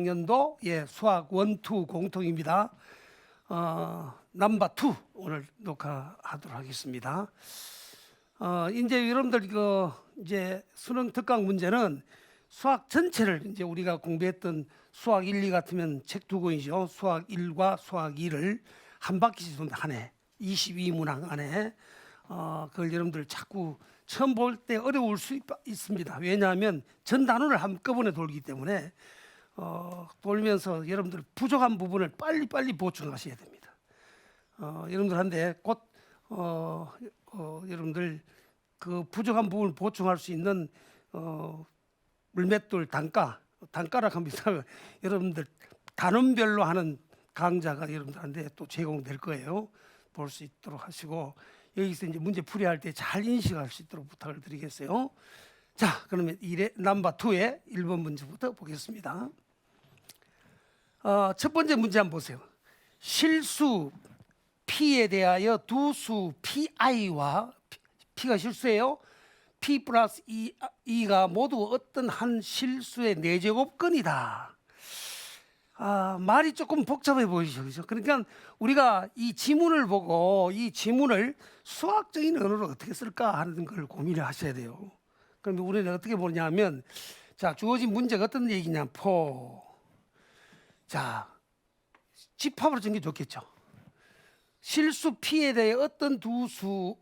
1학년도 수학 1, 2 공통입니다. 넘버 2 오늘 녹화하도록 하겠습니다. 이제 여러분들 이제 수능 특강 문제는 수학 전체를 이제 우리가 공부했던 수학 1, 2 같으면 책 두 권이죠. 수학 1과 수학 2를 한 바퀴씩 돈다 한 해, 22문항 안에 그걸 여러분들 자꾸 처음 볼 때 어려울 수 있습니다. 왜냐하면 전 단원을 한꺼번에 돌기 때문에 돌면서 여러분들 부족한 부분을 빨리빨리 보충하셔야 됩니다. 여러분들한테 곧 여러분들 그 부족한 부분을 보충할 수 있는 물맷돌 단가라고 합니다. 여러분들 단원별로 하는 강좌가 여러분들한테 또 제공될 거예요. 볼 수 있도록 하시고 여기서 이제 문제 풀이할 때 잘 인식할 수 있도록 부탁을 드리겠어요. 자, 그러면 넘버 2의 1번 문제부터 보겠습니다. 첫 번째 문제 한번 보세요. 실수 P에 대하여 두 수 PI와 P가 실수예요. P 플러스 E가 모두 어떤 한 실수의 4제곱근이다. 말이 조금 복잡해 보이죠. 그죠? 그러니까 우리가 이 지문을 보고 이 지문을 수학적인 언어로 어떻게 쓸까 하는 걸 고민을 하셔야 돼요. 그럼 우리는 어떻게 보냐면, 자, 주어진 문제가 어떤 얘기냐, 자, 집합으로 적는 게 좋겠죠. 실수 P에 대해 어떤 두 수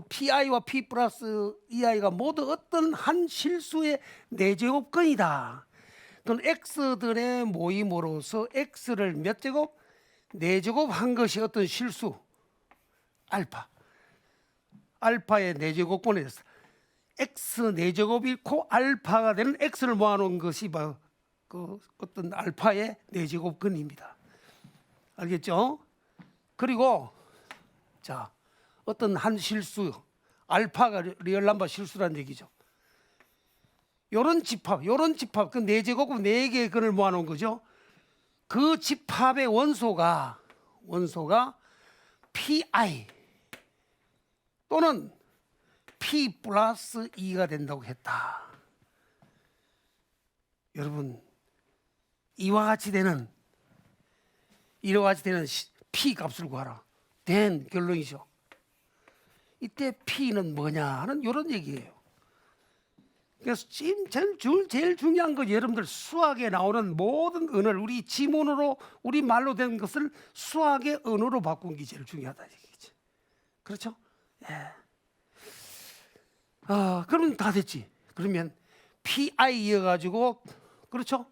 PI와 P 플러스 EI가 모두 어떤 한 실수의 4제곱근이다. 그건 X들의 모임으로서 X를 몇 제곱? 4제곱 한 것이 어떤 실수 알파의 4제곱분이 됐어. X 4제곱이 고 알파가 되는 X를 모아놓은 것이 그 어떤 알파의 4제곱근입니다. 알겠죠? 그리고 자, 어떤 한 실수 알파가 리얼 넘버 실수라는 얘기죠. 요런 집합 그 4제곱은 4개의 근을 모아놓은 거죠. 그 집합의 원소가 PI 또는 P 플러스 E가 된다고 했다. 여러분, 이와 같이 되는 P 값을 구하라. 된 결론이죠. 이때 P는 뭐냐 하는 이런 얘기예요. 그래서 지금 제일 중요한 건 여러분들 수학에 나오는 모든 언어를 우리 지문으로 우리 말로 된 것을 수학의 언어로 바꾼 게 제일 중요하다 얘기지. 그렇죠? 예. 그러면 다 됐지. 그러면 PI여가지고 그렇죠?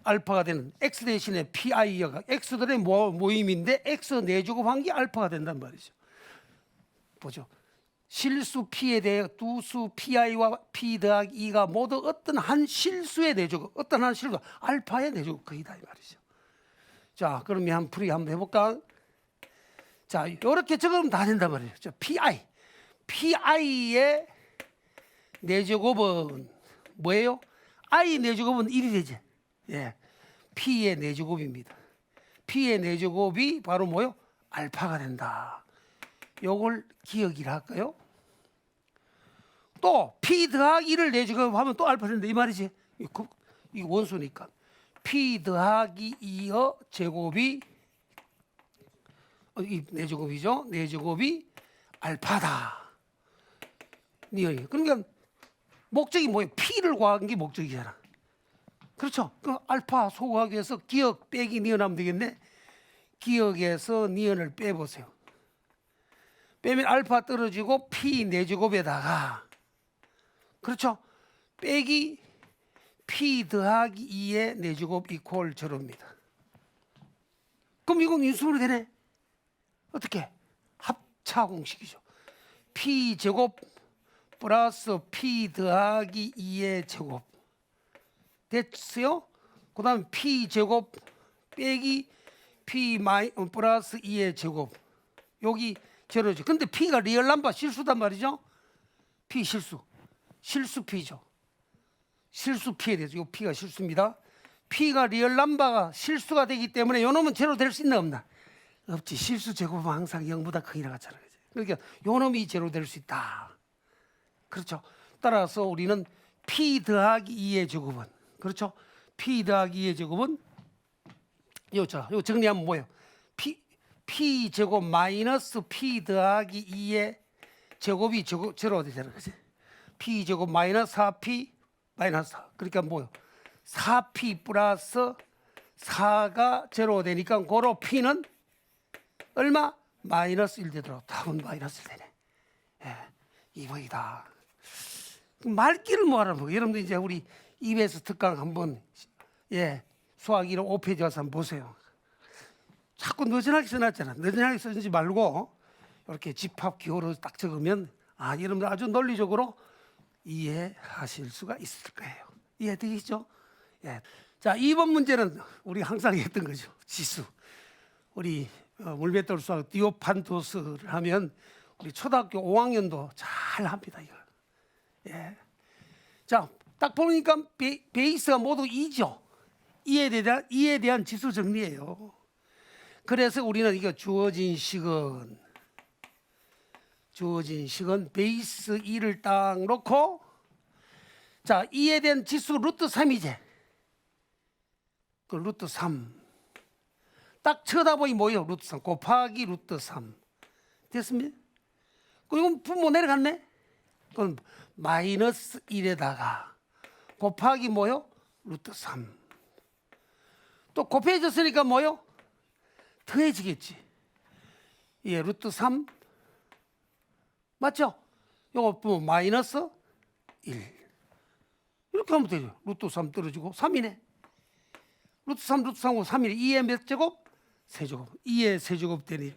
알파가 되는 X 대신에 PI여가 X들의 모임인데 X 4제곱 한 게 알파가 된단 말이죠. 보죠. 실수 P에 대해 두 수 PI와 P 더하기 E가 모두 어떤 한 실수의 4제곱, 어떤 한 실수 알파의 4제곱근이다 이 말이죠. 자, 그러면 한 풀이 한번 해볼까? 자, 이렇게 적으면 다 된단 말이에요. 자, PI의 4제곱은 뭐예요? I 4제곱은 1이 되지. 예, P의 4제곱입니다. P의 4제곱이 바로 뭐요? 알파가 된다. 요걸 기억이라 할까요? 또 P 더하기 1을 4제곱하면 또 알파 된다 이 말이지. 이거 원소니까 P 더하기 2의 제곱이 이 4제곱이죠. 4제곱이 알파다. 그러니까 목적이 뭐예요? P를 구하는 게 목적이잖아. 그렇죠? 그 알파 소구하기 위해서 기억 빼기 니은하면 되겠네. 기억에서 니은을 빼보세요. 빼면 알파 떨어지고 P 4제곱에다가 그렇죠? 빼기 P 더하기 2의 4제곱 이퀄 제로입니다. 그럼 이건 인수분해 되네. 어떻게? 합차 공식이죠. P 제곱 플러스 P 더하기 2의 제곱 됐어요? 그 다음에 P 제곱 빼기 P 플러스 2의 제곱 여기 제로죠. 근데 P가 리얼 넘버 실수단 말이죠. P 실수 P죠. 실수 P에 대해서 이 P가 실수입니다. P가 리얼 넘버가 실수가 되기 때문에 요 놈은 제로 될 수 있나 없나? 없지. 실수 제곱은 항상 0보다 크게 나갔잖아. 그러니까 요 놈이 제로 될 수 있다. 그렇죠. 따라서 우리는 P 더하기 2의 제곱은 그렇죠. P 더하기 2의 제곱은 요 정리하면 뭐예요? P 제곱 마이너스 P 더하기 2의 제곱이 제로가 되잖아, 그지? P 제곱 마이너스 4P 마이너스 4. 그러니까 뭐예요? 4P 플러스 4가 제로가 되니까 고로 P는 얼마? 마이너스 1 되더라고. 답은 마이너스 1 되네. 예, 2번이다. 말귀를 뭐하라는 거예요? 여러분들 이제 우리 EBS 특강 한번 수학 1호 5페이지 와서 한번 보세요. 자꾸 느슨하게 써놨잖아. 느슨하게 쓰지 말고 이렇게 집합 기호로 딱 적으면 여러분들 아주 논리적으로 이해하실 수가 있을 거예요. 이해되시죠? 예. 자, 2번 문제는 우리 항상 했던 거죠. 지수. 우리 물맷돌 수학 디오판토스를 하면 우리 초등학교 5학년도 잘 합니다, 이거. 예. 자, 딱 보니까 베이스가 모두 2죠. 이에 대한 지수 정리예요. 그래서 우리는 이거 주어진 식은 베이스 2를 딱 놓고, 자, 이에 대한 지수 루트 3이지. 그 루트 3. 딱 쳐다보니 뭐예요? 루트 3 곱하기 루트 3. 됐습니다. 이건 분모 내려갔네. 그럼 마이너스 1에다가 곱하기 뭐요? 루트 3. 또 곱해졌으니까 뭐요? 더해지겠지. 예, 루트 3 맞죠? 요거 뭐 마이너스 1 이렇게 하면 되죠. 루트 3 떨어지고 3이네. 루트 3 3고 3이네. 2의 몇 제곱? 세제곱. 2의 세제곱 되니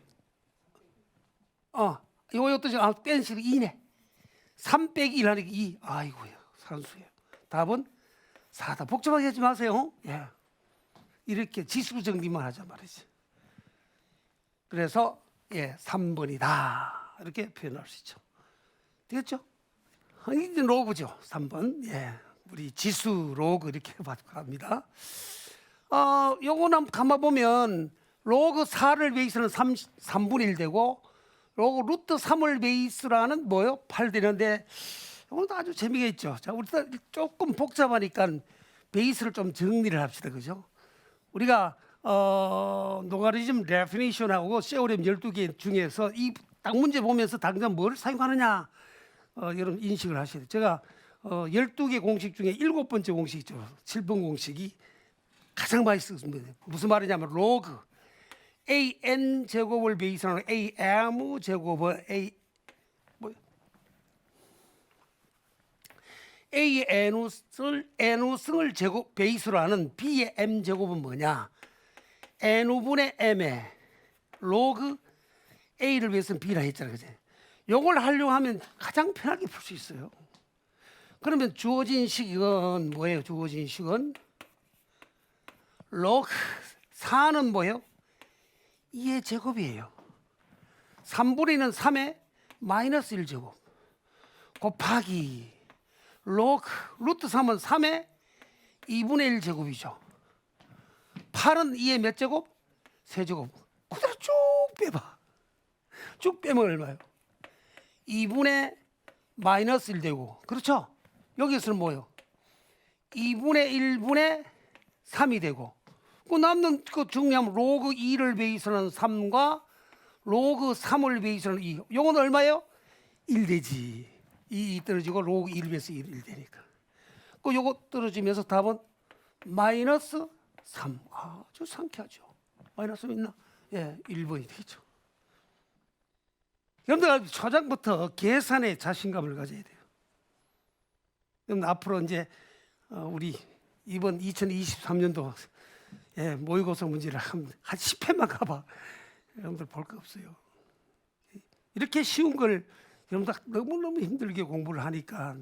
요거 어떠죠? 뺀식 2네. 3 빼기 1 하니까 2. 아이고야, 산수예요. 답은 4다. 복잡하게 하지 마세요. 예. 이렇게 지수 정리만 하자 말이지. 그래서 3번이다. 이렇게 표현할 수 있죠. 되겠죠? 이제 로그죠. 3번. 예. 우리 지수 로그 이렇게 합니다. 요거는 한번 감아보면 로그 4를 베이스는 3분의 1 되고 로그 루트 3을 베이스라는 뭐요? 8 되는데 이것도 아주 재미가 있죠. 자, 우리 조금 복잡하니까 베이스를 좀 정리를 합시다. 그죠? 우리가 노가리즘 데피니션하고 세오렘 12개 중에서 이 딱 문제 보면서 당장 뭘 사용하느냐 여러분 인식을 하셔야 돼요. 제가 12개 공식 중에 7번째 공식이죠. 7번 공식이 가장 많이 쓰습니다. 무슨 말이냐면 로그 an 제곱을 베이스로 하는 am 제곱을 n승을 제곱 베이스로 하는 b의 m 제곱은 뭐냐? n분의 m에 로그 a를 베이스는 b라 했잖아요, 그죠? 요걸 하려고 하면 가장 편하게 풀 수 있어요. 그러면 주어진 식은 뭐예요? 주어진 식은 로그 4는 뭐예요? 2의 제곱이에요. 3분의 1은 3의 마이너스 1제곱 곱하기 로그 루트 3은 3의 2분의 1제곱이죠. 8은 2의 몇 제곱? 세제곱. 그대로 쭉 빼봐. 쭉 빼면 얼마예요? 2분의 마이너스 1 되고, 그렇죠? 여기서는 뭐예요? 2분의 1분의 3이 되고, 그 남는 그 정리하면 로그 2를 베이스는 3과 로그 3을 베이스는 2. 요건 얼마예요? 1 되지. 2 떨어지고 로그 1 베이스 1 되니까. 그 요거 떨어지면서 답은 마이너스 3. 아주 상쾌하죠. 마이너스 있나? 예, 1번이 되겠죠. 여러분들 초장부터 계산에 자신감을 가져야 돼요. 여러분 앞으로 이제 우리 이번 2023년도 모의고사 문제를 한 10회만 가봐. 여러분들 볼 거 없어요. 이렇게 쉬운 걸 여러분들 너무너무 힘들게 공부를 하니까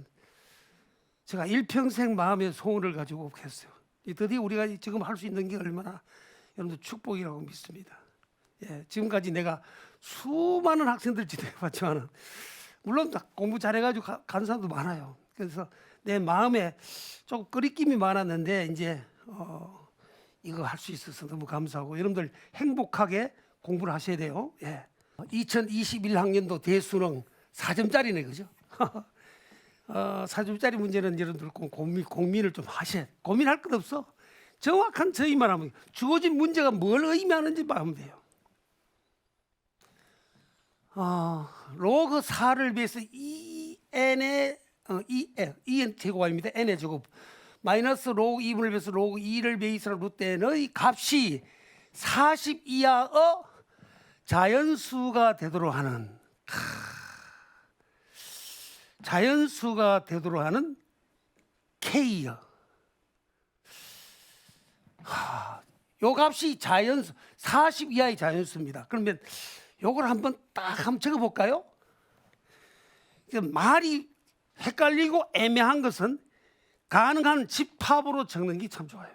제가 일평생 마음의 소원을 가지고 했어요. 드디어 우리가 지금 할 수 있는 게 얼마나 여러분들 축복이라고 믿습니다. 지금까지 내가 수많은 학생들 지도해봤지만 물론 공부 잘해가지고 간 사람도 많아요. 그래서 내 마음에 조금 끄리낌이 많았는데 이제 이거 할 수 있어서 너무 감사하고 여러분들 행복하게 공부를 하셔야 돼요. 2021학년도 대수능 4점짜리네, 그죠? 4점짜리 문제는 여러분들 고민을 좀 하셔야 돼. 고민할 것 없어. 정확한 저희만 하면 주어진 문제가 뭘 의미하는지 하면 돼요. 로그 4를 비해서 2n의 2n 제곱 아닙니다. n의 제곱 마이너스 로그 2분을 비해서 로그 2를 베이스로 루트 n의 값이 40 이하의 자연수가 되도록 하는 K요. 요 값이 자연수 40 이하의 자연수입니다. 그러면 요걸 한번 적어볼까요? 말이 헷갈리고 애매한 것은 가능한 집합으로 적는 게 참 좋아요.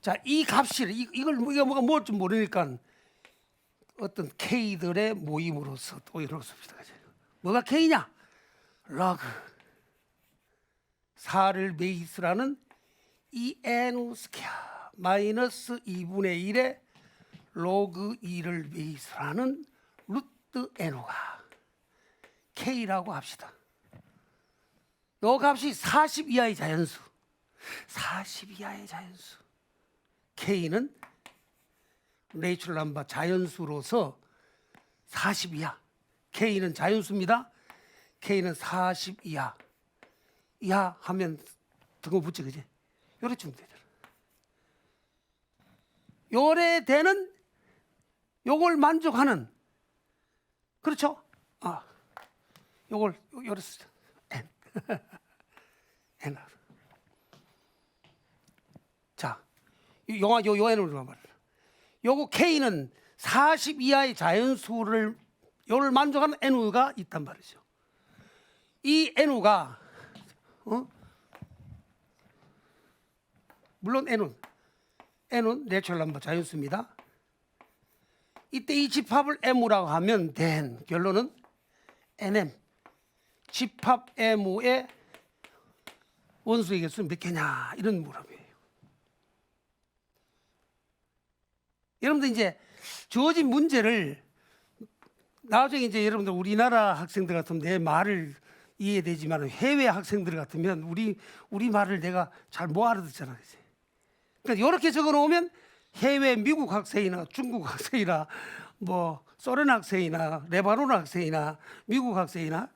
자, 이 값이 이걸 우리가 뭐가 좀 모르니까 어떤 K들의 모임으로서 또 이렇게 씁시다. 뭐가 K냐? 로그 4를 베이스라는 2n 스퀘어 마이너스 2분의 1의 로그 2를 베이스라는 루트 n가 K라고 합시다. 요 값이 40 이하의 자연수 40 이하의 자연수 K는 내추럴 넘버 자연수로서 40 이하 K는 자연수입니다. K는 40 이하 하면 등호 붙지 그지? 요래 주면 되잖아. 요래 되는 요걸 만족하는 그렇죠? 요걸 요래 쓰자. N N 자, 요 N으로 말이야. 요거 K는 40 이하의 자연수를 요를 만족하는 N우가 있단 말이죠. 이 N우가 물론 N은 내추럴 넘버 자연수입니다. 이때 이 집합을 M우라고 하면 된 결론은 NM 집합 M우의 원수의 개수는 몇 개냐 이런 물음이에요. 여러분들 이제 주어진 문제를 나중에 이제 여러분들 우리나라 학생들 같으면 내 말을 이해되지만 해외 학생들 같으면 우리 말을 내가 잘 못 알아듣잖아. 그러니까 이렇게 적어놓으면 해외 미국 학생이나 중국 학생이나 뭐 소련 학생이나 레바논 학생이나 미국 학생이나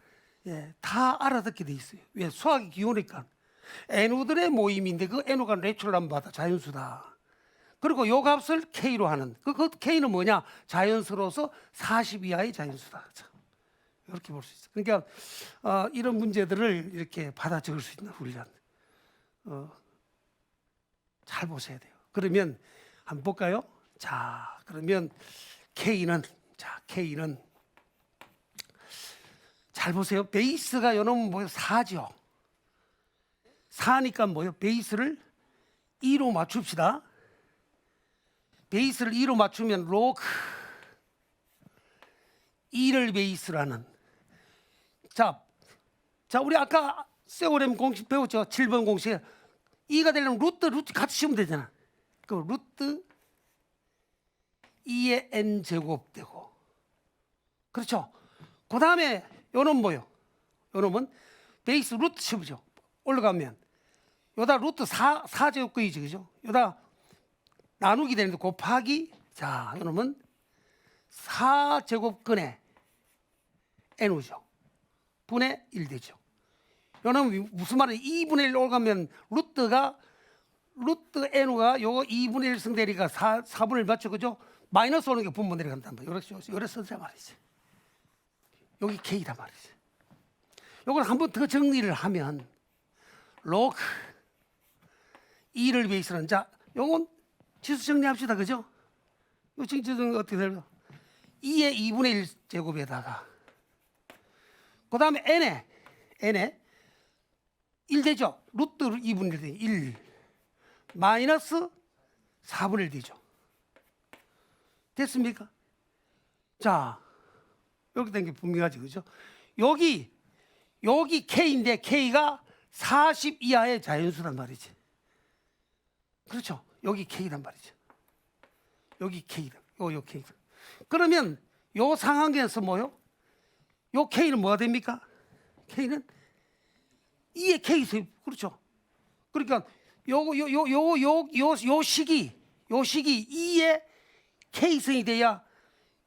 다 알아듣게 돼 있어요. 왜? 수학이 기호니까. N우들의 모임인데 그 N우가 내추럴 넘버다 자연수다. 그리고 요 값을 K로 하는 그 K는 뭐냐? 자연수로서 40 이하의 자연수다. 이렇게 볼 수 있어요. 그러니까 이런 문제들을 이렇게 받아 적을 수 있는 훈련 잘 보셔야 돼요. 그러면 한번 볼까요? 자, 그러면 K는 잘 보세요. 베이스가 요놈은 뭐예요? 4죠. 4니까 뭐예요? 베이스를 2로 맞춥시다. 베이스를 2로 맞추면 로그 2를 베이스라는 자 우리 아까 세오렘 공식 배웠죠? 7번 공식 2가 되려면 루트 같이 씌우면 되잖아. 그 루트 2의 n 제곱 되고 그렇죠? 그 다음에 요놈 뭐요? 요놈은 베이스 루트 씌우죠. 올라가면 요다 루트 4제곱근이지 그죠? 요다 나누기 되는데 곱하기 자 요놈은 4제곱근의 n우죠. 분의 1 되죠. 요놈은 무슨 말이에요? 2분의 1 올라가면 루트 n우가 요거 2분의 1 승대리가 4분의 1 맞죠 그죠? 마이너스 오는 게 분모 내려간단 말이에요. 요래 쓰자 말이지. 여기 K다 말이지. 요걸 한번 더 정리를 하면 로그 2를 베이스는 자 요건 지수 정리합시다 그죠? 요 지수 정리 어떻게 될까? 2의 2분의 1 제곱에다가 그 다음에 n에 1 되죠? 루트 2분의 1 되죠? 1 마이너스 4분의 1 되죠? 됐습니까? 자 이렇게 된 게 분명하죠 그죠? 여기 K인데 K가 40 이하의 자연수란 말이지. 그렇죠? 여기 K란 말이죠. 여기 K다. 요 K다. 그러면 요 상황에서 뭐요? 요 K는 뭐가 됩니까? K는 2의 K 그렇죠? 그러니까 요 식이 2의 K승이 돼야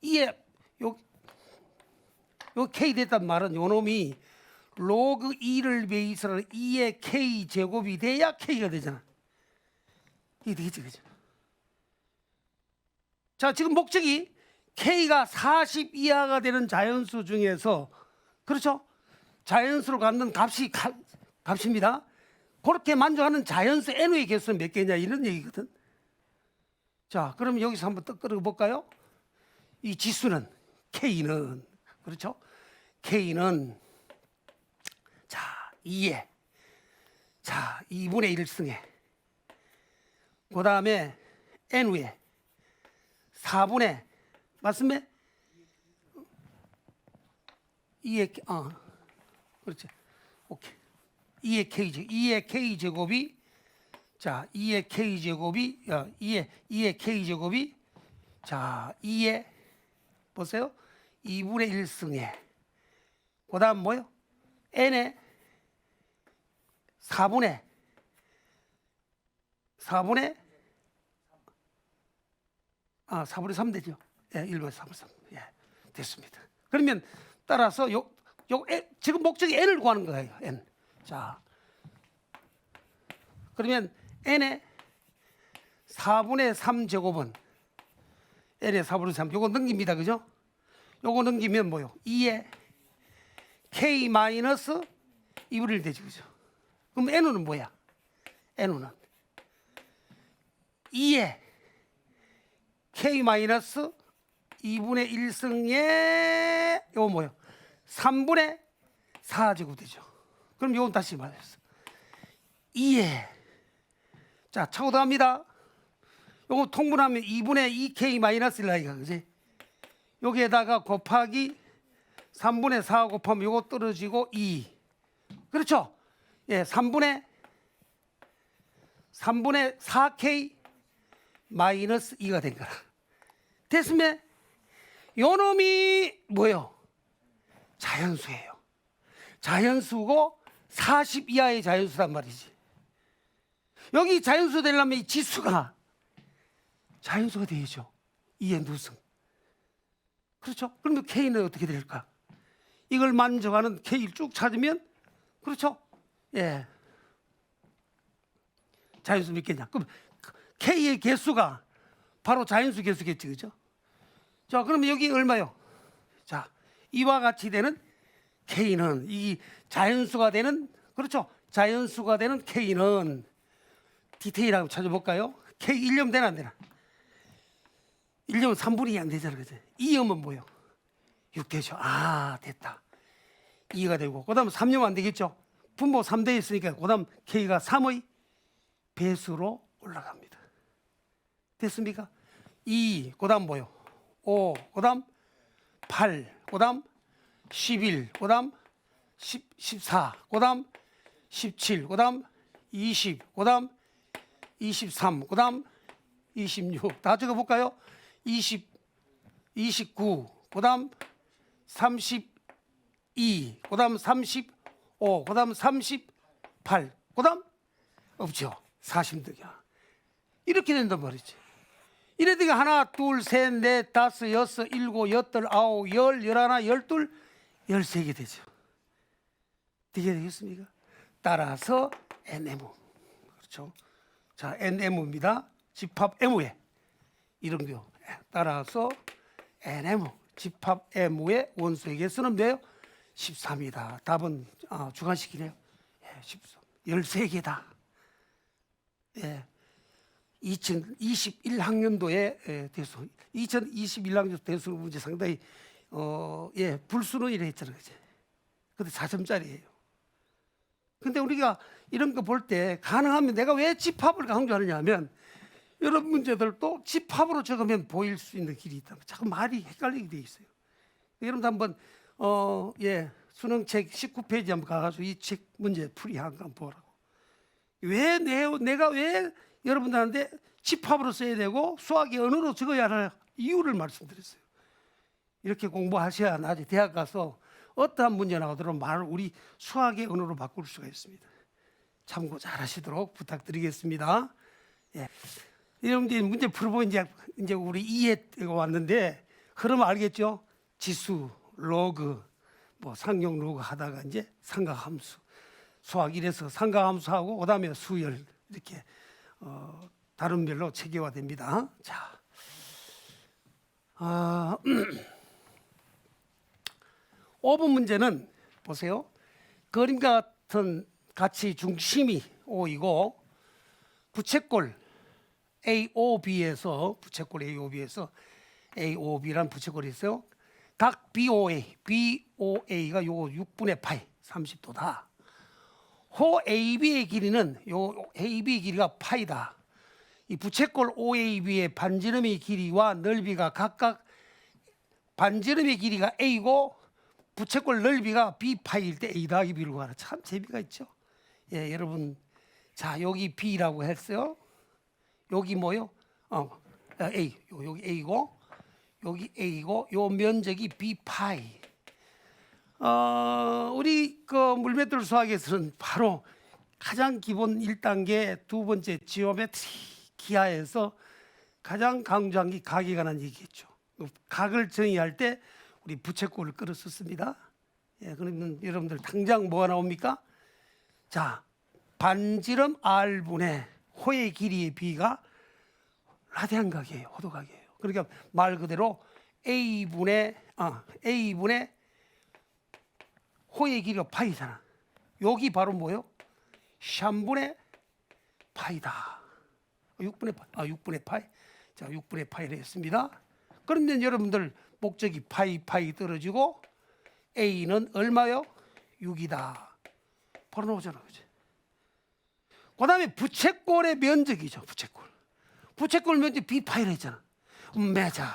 2의 요 K 됐단 말은 요 놈이 로그 2를 베이스로 2의 K 제곱이 돼야 K가 되잖아. 이게 되겠지, 그죠? 자, 지금 목적이 K가 40 이하가 되는 자연수 중에서, 그렇죠? 자연수로 갖는 값입니다. 그렇게 만족하는 자연수 n의 개수는 몇 개냐 이런 얘기거든. 자, 그럼 여기서 한번 또 끌어볼까요? 이 지수는 K는, 그렇죠? K는 자 2에 2분의 1승에 그 다음에 n에 4분의 맞습니까? 2의 그렇지. 오케이. 2의 K 제곱이 자 2의 K 제곱이 2의 K 제곱이 자 2의 보세요. 2분의 1승에 그 다음 뭐요? n에 4분의 3 되죠. 예, 1분의 4분의 3. 예, 됐습니다. 그러면 따라서 지금 목적이 n을 구하는 거예요. n. 자, 그러면 n의 4분의 3 제곱은 n의 4분의 3. 요거 넘깁니다, 그죠? 요거 넘기면 뭐요? 2의 k 마이너스 2분의 1 되죠, 그죠? 그럼 n은 뭐야? n은 2의 k 마이너스 2분의 1승에 요거 뭐요? 3분의 4 제곱 되죠. 그럼 요건 다시 말했어. 2에 자 차고 들어갑니다. 요거 통분하면 2분의 2k 마이너스 1이가 그지? 여기에다가 곱하기 3분의 4 곱하면 요거 떨어지고 2. 그렇죠? 예, 3분의 4k 마이너스 2가 된 거라. 됐으면 요 놈이 뭐예요? 자연수예요. 자연수고 40 이하의 자연수란 말이지. 여기 자연수 되려면 이 지수가 자연수가 되죠. 2의 누승. 그렇죠? 그러면 K는 어떻게 될까? 이걸 만족하는 K를 쭉 찾으면 그렇죠? 예. 자연수 몇 개냐? 그럼 K의 개수가 바로 자연수 개수겠지, 그죠? 자, 그러면 여기 얼마요? 자, 이와 같이 되는 K는 이 자연수가 되는 그렇죠? 자연수가 되는 K는 디테일하고 찾아볼까요? K 1년 되나 안 되나? 1년은 3분의 2 안 되잖아, 그죠? 2염은 뭐요? 6 되죠. 아, 됐다. 2가 되고 그 다음 3년 안 되겠죠? 분모 3대 있으니까 그 다음 K가 3의 배수로 올라갑니다. 됐습니까? 2, 그 다음 뭐요? 5, 그 다음 8, 그 다음 11, 그 다음 14, 그 다음 17, 그 다음 20, 그 다음 23, 그 다음 26. 다 적어볼까요? 20, 29, 그 다음 32, 그 다음 35, 그 다음 38, 그 다음 없죠. 40등이야. 이렇게 된단 말이지. 이래니까 하나, 둘, 셋, 넷, 다섯, 여섯, 일곱, 여덟, 아홉, 열, 열하나, 열둘, 13개 되죠. 되게 되겠습니까? 따라서 NM. 그렇죠. 자, NM입니다. 집합 M의 이런 거. 따라서 NM 집합 M의 원소의 개수는 몇요? 13이다. 답은 주관식이네요. 13. 13개다. 예. 2021학년도에 대수, 2021학년 대수 문제 상당히 불수로 이래 했잖아요, 그죠? 근데 4점짜리예요. 근데 우리가 이런 거 볼 때 가능하면 내가 왜 집합을 강조하느냐 하면 이런 문제들도 집합으로 적으면 보일 수 있는 길이 있다. 자꾸 말이 헷갈리게 돼 있어요. 여러분도 한번 수능책 19페이지 한번 가가지고 이 책 문제 풀이 한번 보라고. 내가 왜 여러분들한테 집합으로 써야 되고 수학의 언어로 적어야 하는 이유를 말씀드렸어요. 이렇게 공부하셔야 나중에 대학 가서 어떠한 문제 나오더라도 말을 우리 수학의 언어로 바꿀 수가 있습니다. 참고 잘 하시도록 부탁드리겠습니다. 예. 여러분들 문제 풀어보면 이제 우리 이해가 왔는데 흐름 알겠죠? 지수, 로그, 뭐 상용 로그 하다가 이제 삼각함수, 수학 1에서 삼각함수하고 그다음에 수열 이렇게 다른 별로 체계화됩니다. 자, 5번 문제는 보세요. 그림과 같은 같이 중심이 O이고 부채꼴 AOB에서 부채꼴 AOB에서 AOB란 부채꼴이 있어요. 각 BOA가 요거 6분의 파이 30도다. 호 AB의 길이는 요 AB의 길이가 파이다. 이 부채꼴 OAB의 반지름의 길이와 넓이가 각각 반지름의 길이가 A고 부채꼴 넓이가 B파이일 때 A 더하기 B를 구하라. 참 재미가 있죠. 예, 여러분, 자 여기 B라고 했어요. 여기 뭐요? A, 여기 A고 여기 A고 요 면적이 B파이. 우리 그 물맷돌 수학에서는 바로 가장 기본 1단계 두 번째 지오메트리 기하에서 가장 강조한 게 각에 관한 얘기겠죠. 각을 정의할 때 우리 부채꼴을 끌어 썼습니다. 예, 그러면 여러분들 당장 뭐가 나옵니까? 자, 반지름 R분의 호의 길이의 B가 라디안 각이에요. 호도각이에요. 그러니까 말 그대로 A분의 호의 길이가 파이잖아. 여기 바로 뭐요? 샴분의 파이다. 6분의 파이. 자, 6분의 파이를 했습니다. 그러면 여러분들 목적이 파이 떨어지고 A는 얼마요? 6이다. 바로 나오잖아. 그치? 그 다음에 부채꼴의 면적이죠. 부채꼴 면적 B파이를 했잖아. 매자.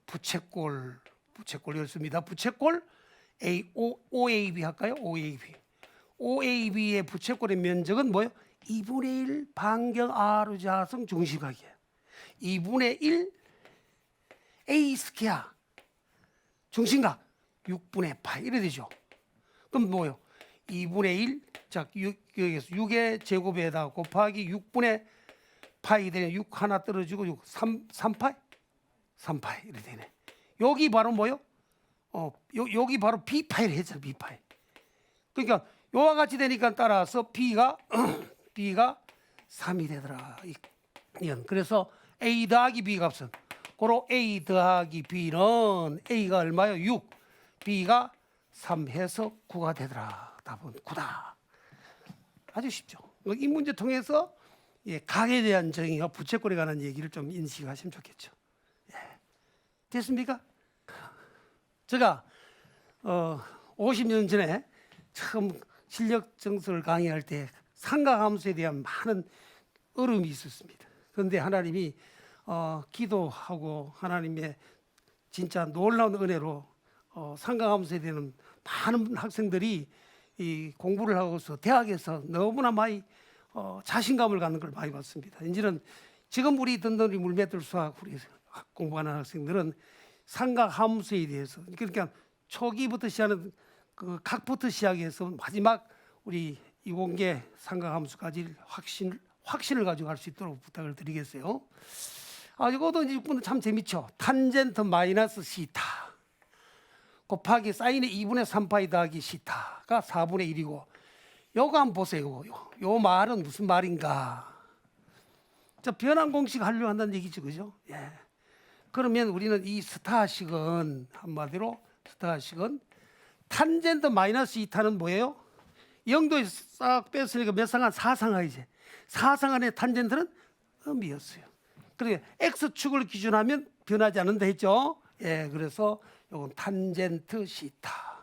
부채꼴이었습니다. 부채꼴 OAB 할까요? OAB의 부채꼴의 면적은 뭐예요? 2분의 1 반경 R 자성 중심각이에요. 2분의 1 A 스퀘어 중심각 6분의 파이 이래 되죠. 그럼 뭐예요? 2분의 1 자, 여기에서 6의 제곱에다 곱하기 6분의 파이 되네. 6 하나 떨어지고 3파이? 3파이 이래 되네. 여기 바로 뭐예요? 여기 바로 B파이를 했잖아. B파이. 그러니까 요와 같이 되니까 따라서 B가 3이 되더라. 그래서 A 더하기 B 값은 고로 A 더하기 B는 A가 얼마요? 6, B가 3 해서 9가 되더라. 답은 9다. 아주 쉽죠. 이 문제 통해서 각에 대한 정의와 부채꼴에 관한 얘기를 좀 인식하시면 좋겠죠. 예. 됐습니까? 제가 50년 전에 처음 실력 정서를 강의할 때 삼각함수에 대한 많은 어려움이 있었습니다. 그런데 하나님이 기도하고 하나님의 진짜 놀라운 은혜로 삼각함수에 대한 많은 학생들이 이 공부를 하고서 대학에서 너무나 많이 자신감을 갖는 걸 많이 봤습니다. 이제는 지금 우리 든든히 물맷돌 수학 우리 공부하는 학생들은 삼각함수에 대해서 그러니까 초기부터 시작하는 그 각부터 시작해서 마지막 우리 이공계 삼각함수까지 확신을 가지고 할 수 있도록 부탁을 드리겠어요. 이것도 이제 참 재밌죠. 탄젠트 마이너스 시타 곱하기 사인의 2분의 3파이 더하기 시타가 4분의 1이고 요거 한번 보세요. 요 말은 무슨 말인가? 자, 변환 공식 하려고 한다는 얘기죠. 그죠? 예. 그러면 우리는 이 스타식은 한마디로 스타식은 탄젠트 마이너스 시타는 뭐예요? 0도에 싹 뺐으니까 몇 상한 4상하이지. 4상한의 탄젠트는 음이었어요. 그러니까 x축을 기준하면 변하지 않는다 했죠. 예, 그래서 이건 탄젠트 시타.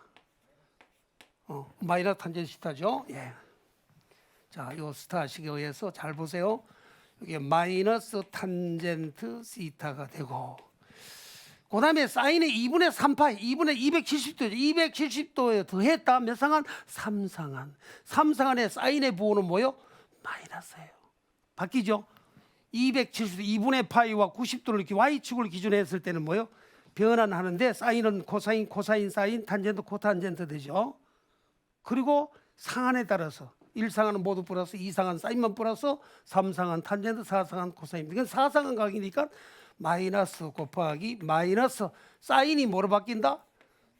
마이너스 탄젠트 시타죠. 예. 자, 요 스타식에 의해서 잘 보세요. 이게 마이너스 탄젠트 시타가 되고, 그 다음에 사인의 2분의 3파이, 2분의 270도죠. 270도에 더했다. 몇 상한? 3상한. 3상한의 사인의 부호는 뭐요? 마이너스예요. 바뀌죠? 270도, 2분의 파이와 90도를 이렇게 Y축을 기준했을 때는 뭐요? 변환하는데 사인은 코사인, 코사인, 사인, 탄젠트, 코탄젠트 되죠. 그리고 상한에 따라서 1상한은 모두 플러스 2상한 사인만 플러스 3상한 탄젠트 4상한 코사인. 이건 4상한 각이니까 마이너스 곱하기 마이너스 사인이 뭐로 바뀐다?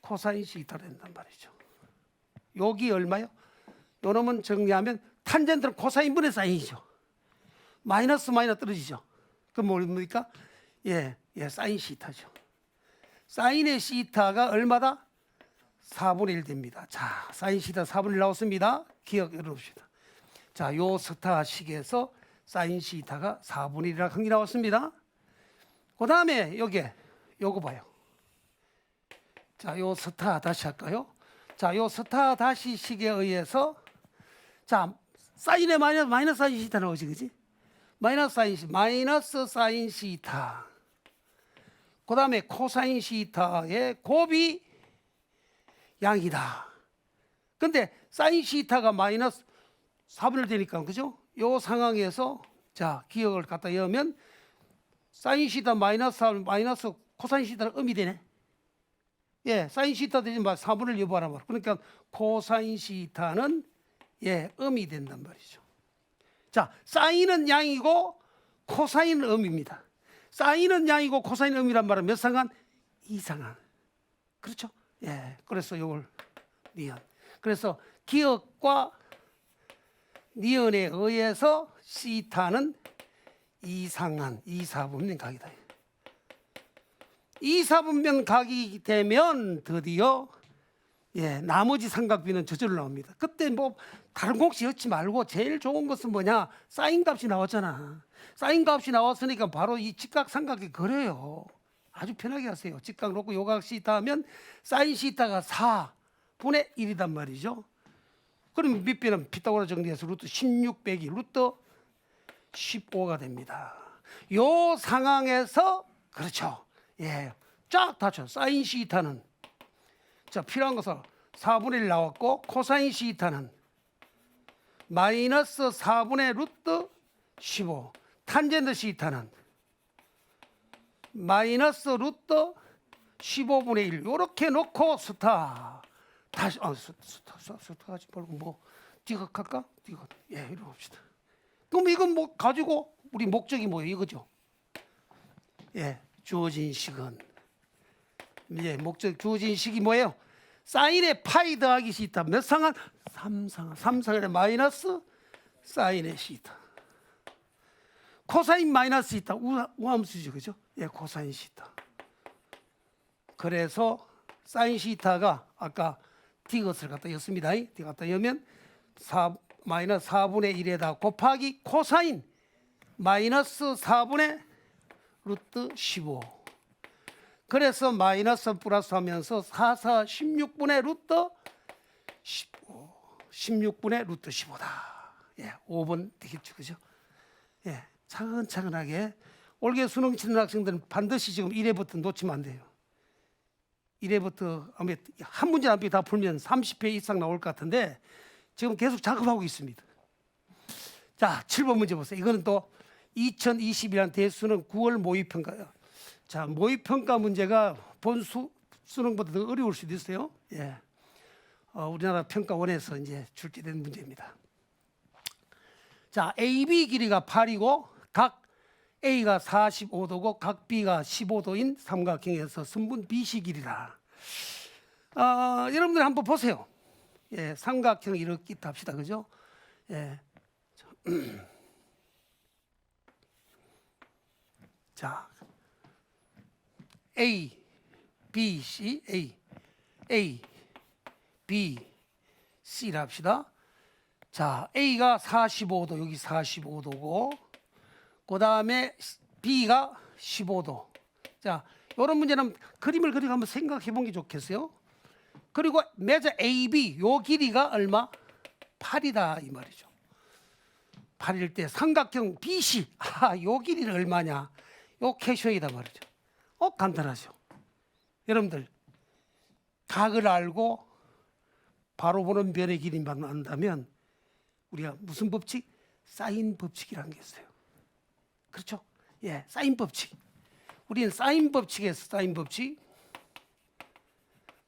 코사인 시타 된단 말이죠. 여기 얼마요? 요놈은 정리하면 탄젠트는 코사인분의 사인이죠. 마이너스 마이너스 떨어지죠. 그럼 뭡니까? 예, 사인 시타죠. 사인의 시타가 얼마다? 4분의 1 됩니다. 자, 사인 시타 4분의 1 나왔습니다. 기억해 놓읍시다. 자, 요 스타식에서 사인 시타가 4분의 1이라고 한 게 나왔습니다. 그 다음에 여기에 요거 봐요. 자, 요 스타 다시 할까요? 자, 요 스타 다시 식에 의해서 자, 사인의 마이너스 사인 시타 나오지, 그지? 마이너스 사인 시타. 그 다음에 코사인 시타의 곱이 양이다. 근데 사인 시타가 마이너스 4분의 1 되니까, 그죠? 요 상황에서 자, 기억을 갖다 여면 사인 시타 마이너스 코사인 시타는 음이 되네. 예, 사인 시타 되지 마 4분의 1 여부하란 말. 그러니까 코사인 시타는 예, 음이 된단 말이죠. 자, 사인은 양이고 코사인은 음입니다. 사인은 양이고 코사인은 음이란 말은 몇 상한? 2상한. 그렇죠? 예, 그래서 이걸 니은. 그래서 기억과 니은에 의해서 시타는 2상한 2사분면 각이다. 2사분면 각이 되면 드디어 예, 나머지 삼각비는 저절로 나옵니다. 그때 뭐 다른 공식 엮지 말고 제일 좋은 것은 뭐냐? 사인 값이 나왔잖아. 사인 값이 나왔으니까 바로 이 직각 삼각이 그래요. 아주 편하게 하세요. 직각 놓고 요각 시타 하면 사인 시타가 4분의 1이단 말이죠. 그럼 밑변은 피타고라 정리해서 루트 16 빼기 루트 15가 됩니다. 요 상황에서 그렇죠. 예, 쫙 다쳐. 사인 시타는 자, 필요한 것은 4분의 1 나왔고 코사인 시타는 마이너스 4분의 루트 15. 탄젠트 시타는 마이너스 루트 15분의 1. 요렇게 놓고 스타. 다시 스타 하지 말고 뭐 디귿할까? 디귿. 예, 이러 봅시다. 그럼 이건 뭐 가지고 우리 목적이 뭐예요? 이거죠. 예, 주어진 식은 예, 목적 주어진 식이 뭐예요? 사인의 파이 더하기 시타 몇 상한? 3상한. 3상한의 마이너스 사인의 시타. 코사인 마이너스 시타 우함수죠, 그죠? 예, 코사인 시타. 그래서 사인 시타가 아까 디귿을 갖다 였습니다. 디귿 갖다 여면 마이너스 4분의 1에다 곱하기 코사인 마이너스 4분의 루트 15. 그래서 마이너스 플러스 하면서 4, 16분의 루트 15. 16분의 루트 15다. 예, 5번 되겠죠, 그죠? 예, 차근차근하게 올해 수능 치는 학생들은 반드시 지금 1회부터 놓치면 안 돼요. 1회부터 한 문제 한 표 다 풀면 30회 이상 나올 것 같은데 지금 계속 작업하고 있습니다. 자, 7번 문제 보세요. 이거는 또 2021년 대수능 9월 모의평가예요. 자, 모의평가 문제가 본 수능보다 더 어려울 수도 있어요. 예, 우리나라 평가원에서 이제 출제된 문제입니다. 자, AB 길이가 8이고 각 A가 45도고 각 B가 15도인 삼각형에서 선분 BC 길이라. 여러분들 한번 보세요. 예, 삼각형 이렇게 합시다, 그죠? 예. 자, A, B, C, A, B, C라 합시다. 자, A가 45도, 여기 45도고, 그 다음에 B가 15도. 자, 이런 문제는 그림을 그리고 한번 생각해 본 게 좋겠어요. 그리고 매저 AB, 요 길이가 얼마? 8이다, 이 말이죠. 8일 때 삼각형 BC, 요 길이는 얼마냐? 요 캐셔이다 말이죠. 간단하죠. 여러분들, 각을 알고 바로 보는 변의 길이만 안다면 우리가 무슨 법칙? 사인 법칙이라는 게 있어요. 그렇죠? 예, 사인 법칙. 우리는 사인 법칙에서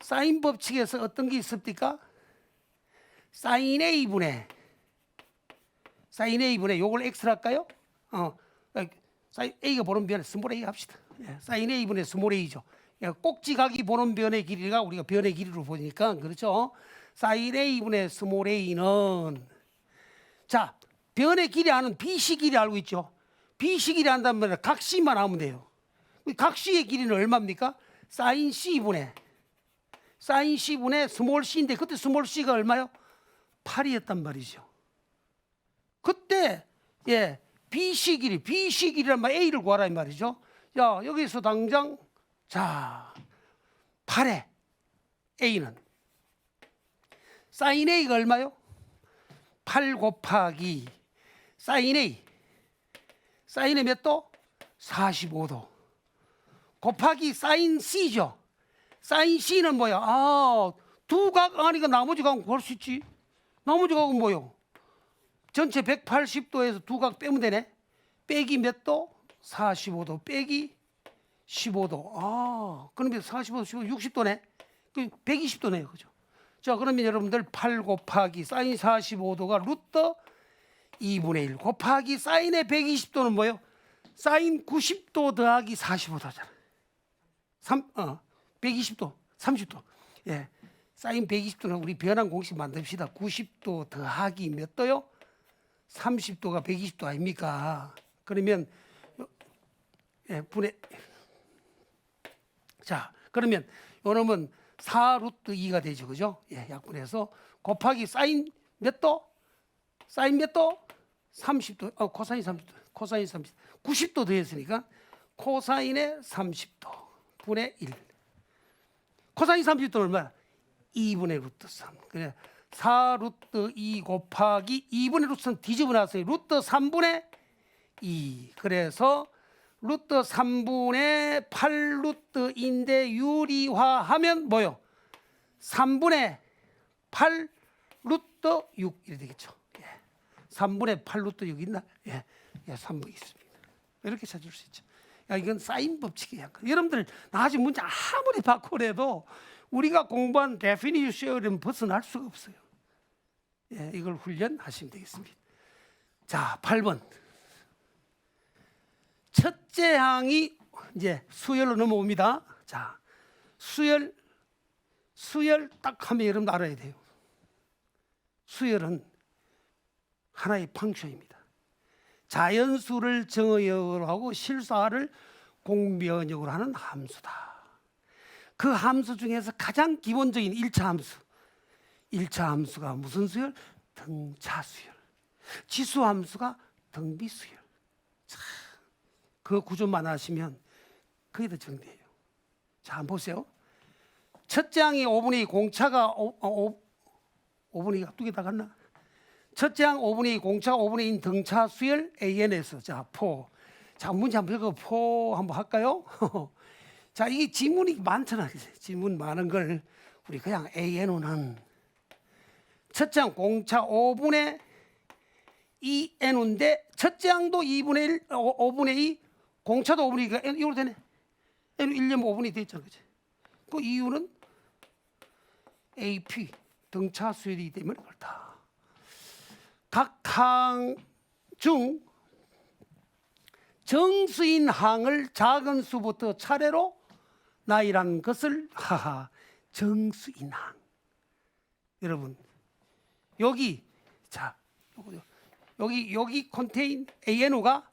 사인 법칙에서 어떤 게 있습니까? 사인 A분의 사인 A분의 요걸 X로 할까요? 사인 A가 보는 변에 스몰 A 합시다. 예, 사인 A분의 스몰 A죠. 예, 꼭지각이 보는 변의 길이가 우리가 변의 길이로 보니까 그렇죠. 사인 A분의 스몰 A는 자 변의 길이 아는 BC 길이 알고 있죠. BC 길이 안다면 각C만 하면 돼요. 각C의 길이는 얼마입니까? 사인 C분의 스몰 C인데 그때 스몰 C가 얼마요? 8이었단 말이죠. 그때 예 BC 길이란 말 A를 구하라 이 말이죠. 야 여기서 당장 자 8에 A는 사인 A가 얼마요? 8 곱하기 사인 A의 몇 도? 45도 곱하기 사인 C죠. 사인 C는 뭐야? 두 각 아니까 나머지 각은 구할 수 있지. 나머지 각은 뭐요? 전체 180도에서 두 각 빼면 되네. 빼기 몇 도? 45도 빼기 15도. 그러면 45도, 15도, 60도네. 120도네요. 그죠? 자, 그러면 여러분들 8 곱하기 사인 45도가 루트 2분의 1 곱하기 사인의 120도는 뭐예요? 사인 90도 더하기 45도잖아. 120도, 30도. 예. 사인 120도는 우리 변환 공식 만듭시다. 90도 더하기 몇 도요? 30도가 120도 아닙니까? 그러면 예, 분의 자, 그러면 요놈은 4 루트 2가 되죠. 그죠? 예, 약분해서 곱하기 사인 몇 도? 사인 몇 도? 30도. 코사인 30도. 코사인 30도. 90도 더했으니까 코사인의 30도 분의 1. 코사인 30도는 얼마야? 2분의 루트 3. 그래 4 루트 2 곱하기 2분의 루트 3 뒤집어 놨어요. 루트 3분의 2. 그래서 루트 3분의 8 루트인데 유리화하면 뭐요? 3분의 8 루트 6 이렇게 되겠죠. 예. 3분의 8 루트 6 있나? 예, 3분 있습니다. 이렇게 찾을 수 있죠. 야, 이건 사인 법칙이야. 여러분들 나중에 문제 아무리 바꾸래도 우리가 공부한 데피니션 시어리는 벗어날 수가 없어요. 예, 이걸 훈련하시면 되겠습니다. 자, 8번. 첫째 항이 이제 수열로 넘어옵니다. 자, 수열 딱 하면 여러분 알아야 돼요. 수열은 하나의 펑션입니다. 자연수를 정의역으로 하고 실수를 공변역으로 하는 함수다. 그 함수 중에서 가장 기본적인 1차 함수. 1차 함수가 무슨 수열? 등차 수열. 지수 함수가 등비 수열. 자, 그 구조만 아시면 그게 더 정리해요. 자, 한번 보세요. 첫째 항이 5분의 2 공차가 5분의 2가 두 개 다 갔나? 첫째 항 5분의 2 공차가 5분의 2인 등차 수열 AN에서 자, 포. 자, 문제 한번 읽어 포 한번 할까요? 자, 이게 지문이 많잖아. 지문 많은 걸 우리 그냥 AN은 첫째 항 공차 5분의 2N인데 첫째 항도 2분의 1, 5분의 2, 공차도 5분의 2가 이걸로 되네. N은 1년 5분의 2 됐잖아. 그치? 그 이유는 AP 등차 수열이기 때문에 그렇다. 각 항 중 정수인 항을 작은 수부터 차례로 나열한 것을 정수인 항. 여러분 여기 자 여기 컨테인 ANO가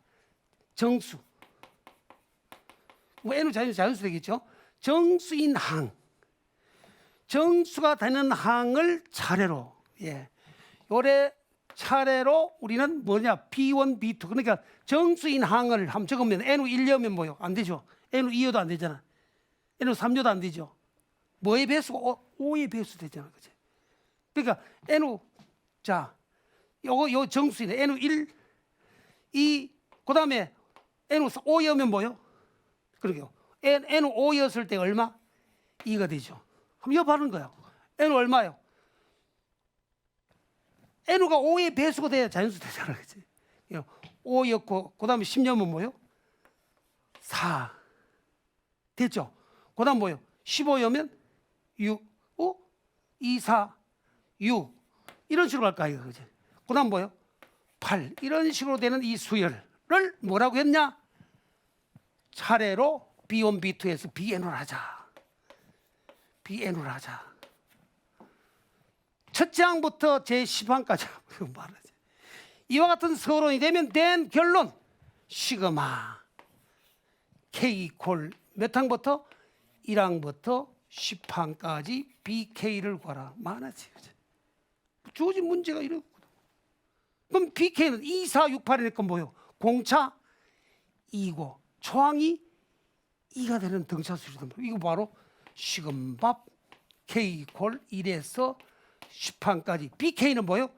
정수. 뭐 N은 자연수 되겠죠. 정수인 항. 정수가 되는 항을 차례로 요래 차례로 우리는 뭐냐 B1, B2 그러니까 정수인 항을 한번 적으면 NO1려면 뭐요? 안 되죠. NO2여도 안 되잖아. NO3여도 안 되죠. 뭐의 배수가 5의 배수 되잖아. 그치? 그러니까 NO 자 요 정수인 NO1, 2 그다음에 NO5여면 뭐요? 그러게요. NO5였을 때 얼마? 2가 되죠. 그럼 여봐는 거야. NO 얼마요? NO가 5의 배수가 돼야 자연수 되잖아. 그치? 5였고 그 다음에 10년은 뭐요? 4 됐죠? 그 다음 뭐요? 15여면 6 2, 4, 6 이런 식으로 갈까 이거 그치? 그 다음 뭐요? 8 이런 식으로 되는 이 수열을 뭐라고 했냐? 차례로 B1, B2에서 BN으로 하자. BN으로 하자. 첫째 항부터 제10항까지 말하지. 이와 같은 서론이 되면 된 결론 시그마 K 이퀄 몇 항부터? 1항부터 10항까지 BK를 구하라. 많았지. 주어진 문제가 이렇거든. 그럼 BK는 2, 4, 6, 8이니까 뭐요? 공차 2고 초항이 2가 되는 등차수리다. 이거 바로 시금밥 K 이퀄 1에서 10항까지 BK는 뭐요?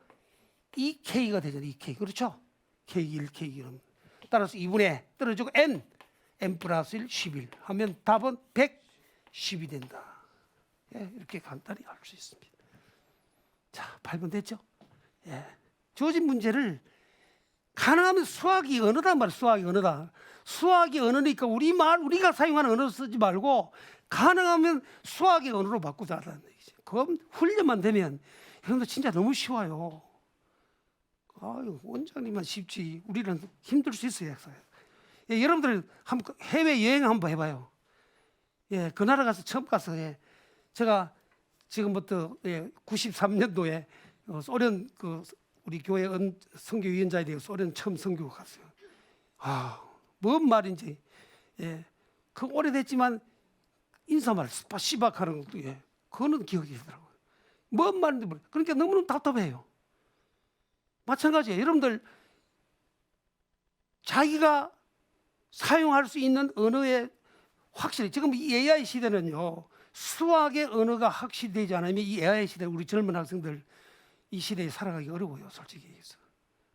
2K가 되잖아요. 2K. 그렇죠? K1, K1. 따라서 2분의 떨어지고 N 플러스 1, 11 하면 답은 110이 된다. 예, 이렇게 간단히 알 수 있습니다. 자, 8번 됐죠? 예. 주어진 문제를 가능하면 수학이 언어란 말이에요. 수학이 언어다. 수학이 언어니까 우리가 사용하는 언어 쓰지 말고 가능하면 수학의 언어로 바꾸자라는 얘기죠. 그럼 훈련만 되면 여러분들 진짜 너무 쉬워요. 아유, 원장님만 쉽지 우리는 힘들 수 있어요. 예, 여러분들 한번 해외 여행 한번 해봐요. 예, 그 나라 가서 처음 가서 제가 지금부터 93년도에 소련 우리 교회 선교위원장이 되어 소련 처음 선교 갔어요. 뭔 말인지 그 오래됐지만 인사말 스파시박 하는 것도 그거는 기억이 되더라고요. 뭔 말인지 모르겠어요. 그러니까 너무너무 답답해요. 마찬가지예요. 여러분들 자기가 사용할 수 있는 언어에 확실히 지금 이 AI 시대는요. 수학의 언어가 확실되지 않으면 이 AI 시대 우리 젊은 학생들 이 시대에 살아가기 어려워요. 솔직히 얘기해서.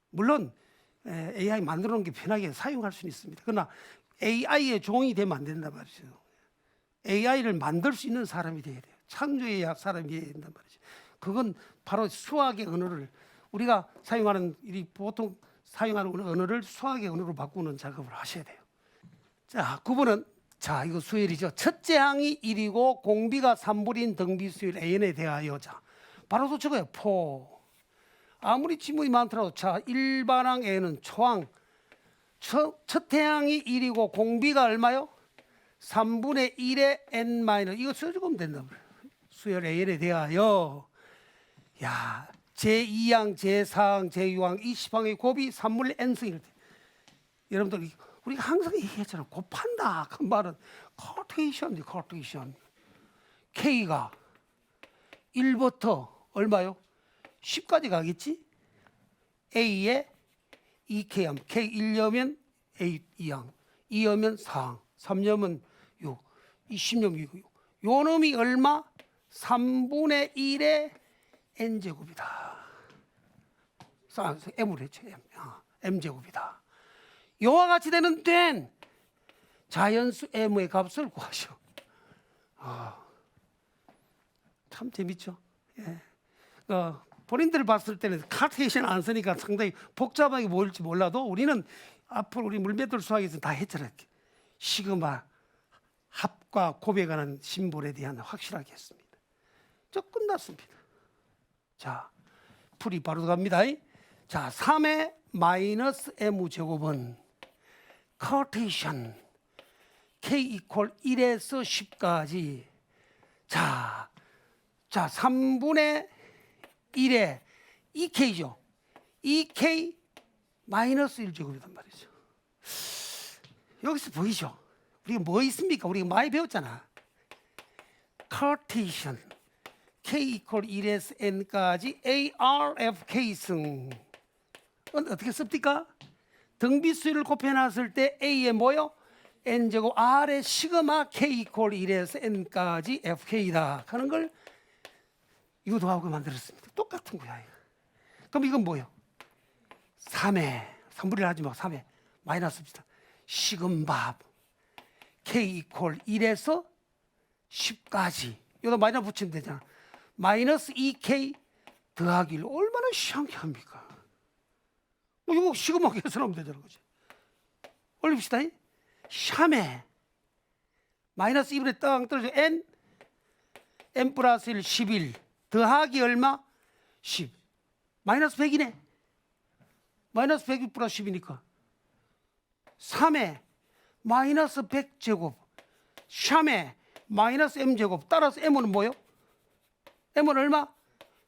물론 AI 만들어 놓은 게 편하게 사용할 수는 있습니다. 그러나 AI의 종이 되면 안 된단 말이죠. AI를 만들 수 있는 사람이 돼야 돼요. 창조의 사람이 돼야 된단 말이죠. 그건 바로 수학의 언어를 우리가 사용하는 보통 사용하는 언어를 수학의 언어로 바꾸는 작업을 하셔야 돼요. 자, 9번은 이거 수열이죠. 첫째 항이 1이고 공비가 3분인 등비수열 N에 대하여 바로 적어요. 포. 아무리 지문이 많더라도 일반항 N은 초항 첫째 항이 1이고 공비가 얼마요? 3분의 1의 N 마이너스 이거 써주면 된다. 수열 N에 대하여 제2항, 제4항, 제6항, 20항의 곱이 3분의 N승일 때 여러분들 우리가 항상 얘기했잖아. 곱한다. 그 말은 커테이션이지. 커테이션. K가 1부터 얼마요? 10까지 가겠지? A에 2K하면 K 1려면 A 2항 2려면 4항 3려면 6 20려면 6 요 놈이 얼마? 3분의 1의 N제곱이다. M으로 했죠. M제곱이다. 요와 같이 되는 된 자연수 M의 값을 구하시오. 참 재밌죠. 예. 본인들 봤을 때는 카테이션 안 쓰니까 상당히 복잡하게 보일지 몰라도 우리는 앞으로 우리 물맷돌 수학에서 다 했잖아요. 시그마 합과 곱에 관한 심볼에 대한 확실하게 했습니다. 저 끝났습니다. 자, 풀이 바로 갑니다. 자, 3의 마이너스 M 제곱은 커테이션 K 이퀄 1에서 10까지 자 3분의 1에 2K죠. 2K 마이너스 1제곱이란 말이죠. 여기서 보이죠? 우리가 뭐 있습니까? 우리가 많이 배웠잖아. 카테이션 K 이퀄 1에서 N까지 ARFK승 어떻게 씁니까? 등비수를 곱해놨을 때 A에 뭐요? N제곱 R의 시그마 K 이퀄 1에서 N까지 FK다 하는 걸 이거 더하고 만들었습니다. 똑같은 거야. 그럼 이건 뭐예요? 3회 3분의 1 하지 마. 3회 마이너스입니다. 시금밥 K 이퀄 1에서 10까지 여기다 마이너스 붙이면 되잖아. 마이너스 2K 더하기 1 얼마나 시한게 합니까? 이거 시그마 계산하면 되잖아. 그치? 올립시다. 샴에 마이너스 2분의 땅 떨어져 N 플러스 1 11 더하기 얼마? 10 마이너스 100이네. 마이너스 100 플러스 10이니까 3에 마이너스 100제곱 샴에 마이너스 m제곱 따라서 m은 뭐요? m은 얼마?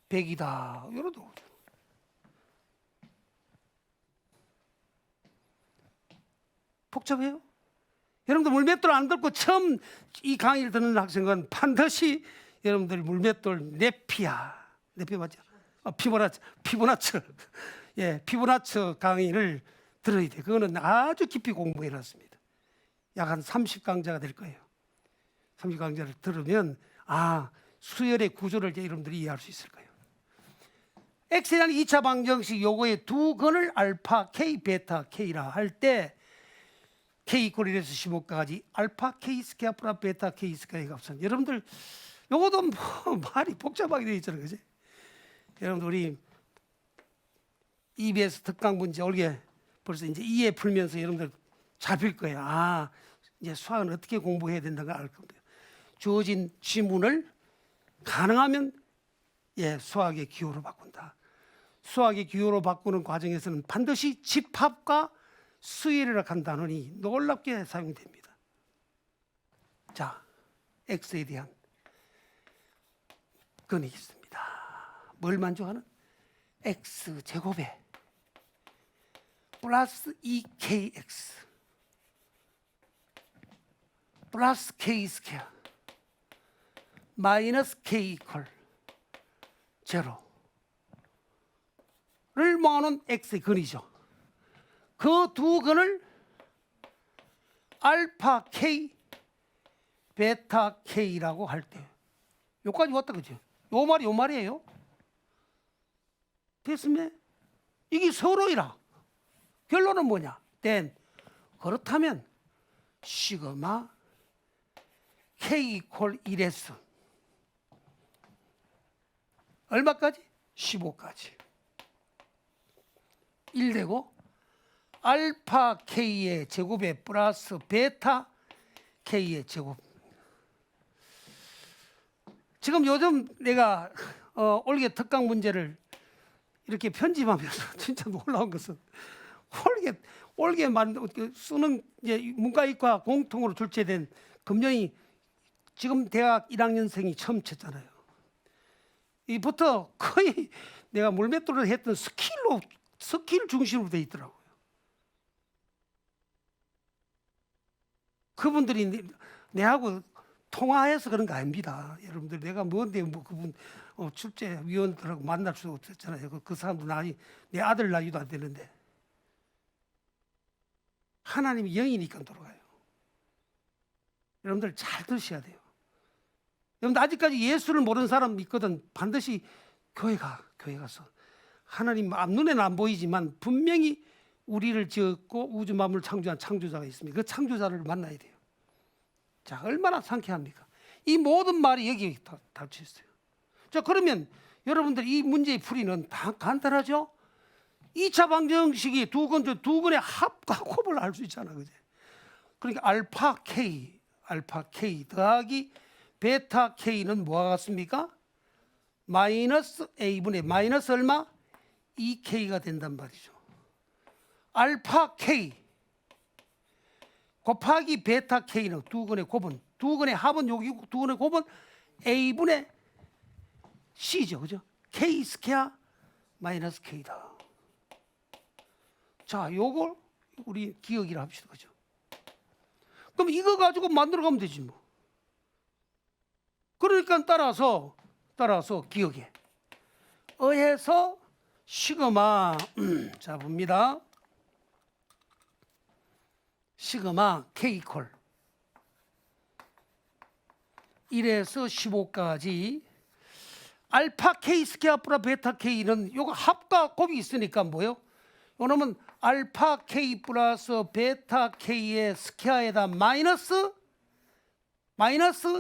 100이다. 이러도 복잡해요? 여러분들 물맷돌 안 들고 처음 이 강의를 듣는 학생은 반드시 여러분들 물맷돌 네피아 맞죠? 피보나츠 예, 피보나츠 강의를 들어야 돼. 그거는 아주 깊이 공부해 놨습니다. 약 한 30강좌가 될 거예요. 30강좌를 들으면 수열의 구조를 여러분들이 이해할 수 있을 거예요. X에 대한 2차 방정식 요거의 두 근을 알파 K, 베타 K라 할 때 K 이퀄 1에서 15까지 알파 K 스퀘어 플러스 베타 K 스퀘어의 값은 여러분들 요것도 뭐 말이 복잡하게 되어 있잖아요. 그지? 여러분들 우리 EBS 특강 문제 올게 벌써 이제 이해 풀면서 여러분들 잡힐 거예요. 이제 수학은 어떻게 공부해야 된다는 걸 알 겁니다. 주어진 지문을 가능하면 수학의 기호로 바꾼다. 수학의 기호로 바꾸는 과정에서는 반드시 집합과 수열이라 한 단어는 놀랍게 사용됩니다. 자, X에 대한 근이 있습니다. 뭘 만족하는? X 제곱에 플러스 2KX 플러스 K 스퀘어 마이너스 K 이퀄 제로를 모아놓은 X의 근이죠. 그 두 근을 알파 K, 베타 K라고 할 때 여기까지 왔다 그죠? 요 말이에요. 됐습니까? 이게 서로이라. 결론은 뭐냐? 그렇다면 시그마 K 이퀄 1에서 얼마까지? 15까지 1되고 알파 K의 제곱에 플러스 베타 K의 제곱. 지금 요즘 내가 올게 특강 문제를 이렇게 편집하면서 진짜 놀라운 것은 올게 쓰는 이제 문과이과 공통으로 출제된 금년이 지금 대학 1학년생이 처음 쳤잖아요. 이부터 거의 내가 물맷돌을 했던 스킬 중심으로 되어 있더라고요. 그분들이 내하고 통화해서 그런 거 아닙니다. 여러분들 내가 뭔데 그분 출제위원들하고 만날 수 없었잖아요. 그 사람도 내 아들 나이도 안 되는데 하나님이 영이니까 돌아가요. 여러분들 잘 들으셔야 돼요. 여러분들 아직까지 예수를 모르는 사람 있거든. 반드시 교회 가서 하나님 앞눈에는 안 보이지만 분명히 우리를 지었고 우주 만물을 창조한 창조자가 있습니다. 그 창조자를 만나야 돼요. 자, 얼마나 상쾌합니까? 이 모든 말이 여기 닫혀 있어요. 자, 그러면 여러분들 이 문제의 풀이는 다 간단하죠? 2차 방정식이 두 근의 합과 곱을 알 수 있잖아, 그죠? 그러니까 알파 K 더하기 베타 K는 뭐가 같습니까? 마이너스 A분의 마이너스 얼마? 2K가 된단 말이죠. 알파 K 곱하기 베타 K는 두 근의 곱은, 두 근의 합은 여기고 두 근의 곱은 A분의 C죠, 그죠? K 스퀘어 마이너스 K다. 자, 요걸 우리 기억이라 합시다, 그죠? 그럼 이거 가지고 만들어가면 되지 뭐. 그러니까 따라서 기억에 의해서 시그마 자 봅니다. 시그마 K 이퀄 1에서 15까지 알파 K 스퀘어 플러스 베타 K는 요거 합과 곱이 있으니까 뭐예요? 요놈은 알파 K 플러스 베타 K의 스퀘어에다 마이너스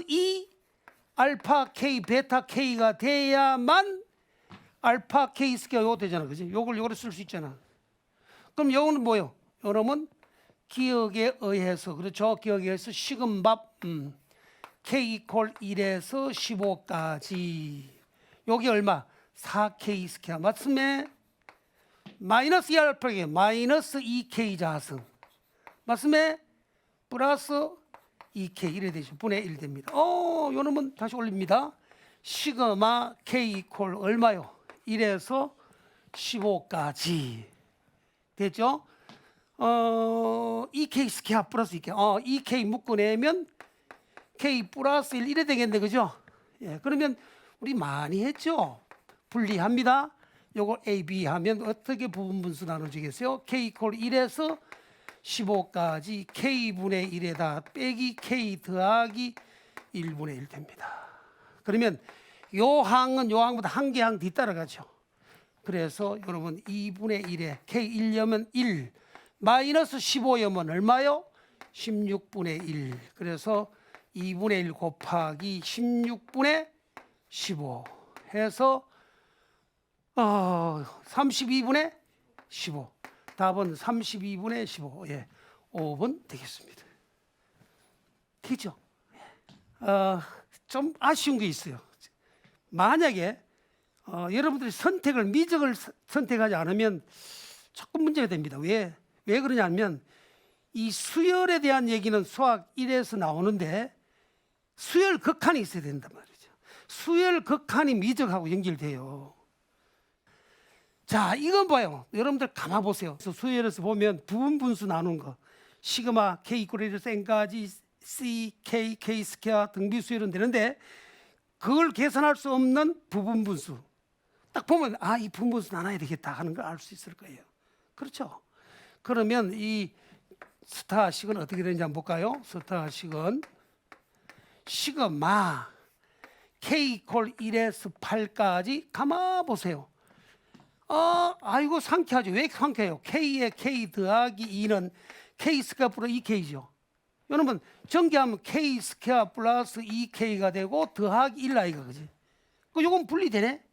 2 알파 K 베타 K가 돼야만 알파 K 스퀘어 요거 되잖아, 그지? 요걸 쓸 수 있잖아. 그럼 요거는 뭐예요? 요놈은 기억에 의해서, 그렇죠? 기억에 의해서 시금밥 K 이퀄 1에서 15까지 요게 얼마? 4K 스퀘어 맞습니까? 마이너스 2알파에 마이너스 2K 자승 맞으면 플러스 2K 이래 되죠. 분의 1 됩니다. 요 놈은 다시 올립니다. 시그마 K 이퀄 얼마요? 1에서 15까지 됐죠? 2K 스퀘어 플러스 2K 2K 묶어내면 K 플러스 1 이래 되겠네 그죠? 예, 그러면 우리 많이 했죠? 분리합니다. 요거 A, B 하면 어떻게 부분분수 나눠지겠어요? K 이퀄 1에서 15까지 K분의 1에다 빼기 K 더하기 1분의 1 됩니다. 그러면 요 항은 요 항보다 한 개 항 뒤따라가죠. 그래서 여러분 2분의 1에 K1려면 1 마이너스 15여면 얼마요? 16분의 1 그래서 2분의 1 곱하기 16분의 15 해서 32분의 15 답은 32분의 15 예, 5번 되겠습니다. 되죠? 좀 아쉬운 게 있어요. 만약에 여러분들이 선택을 미적을 선택하지 않으면 조금 문제가 됩니다. 왜 그러냐면 이 수열에 대한 얘기는 수학 1에서 나오는데 수열 극한이 있어야 된단 말이죠. 수열 극한이 미적하고 연결돼요. 자, 이건 봐요. 여러분들 가만 보세요. 수열에서 보면 부분분수 나누는 거 시그마 K 이퀄 1에서 n까지 C, K, K 스퀘어 등비 수열은 되는데 그걸 계산할 수 없는 부분분수 딱 보면 이 부분분수 나눠야 되겠다 하는 걸 알 수 있을 거예요. 그렇죠? 그러면 이 스타식은 어떻게 되는지 한번 볼까요? 스타식은 시그마 K 이퀄 1에서 8까지 가만 보세요. 아이고 상쾌하죠. 왜 상쾌해요? K에 K 더하기 2는 K 스퀘어 플러스 2K죠. 여러분 전개하면 K 스퀘어 플러스 2K가 되고 더하기 1 아이가 그지? 요건 분리되네.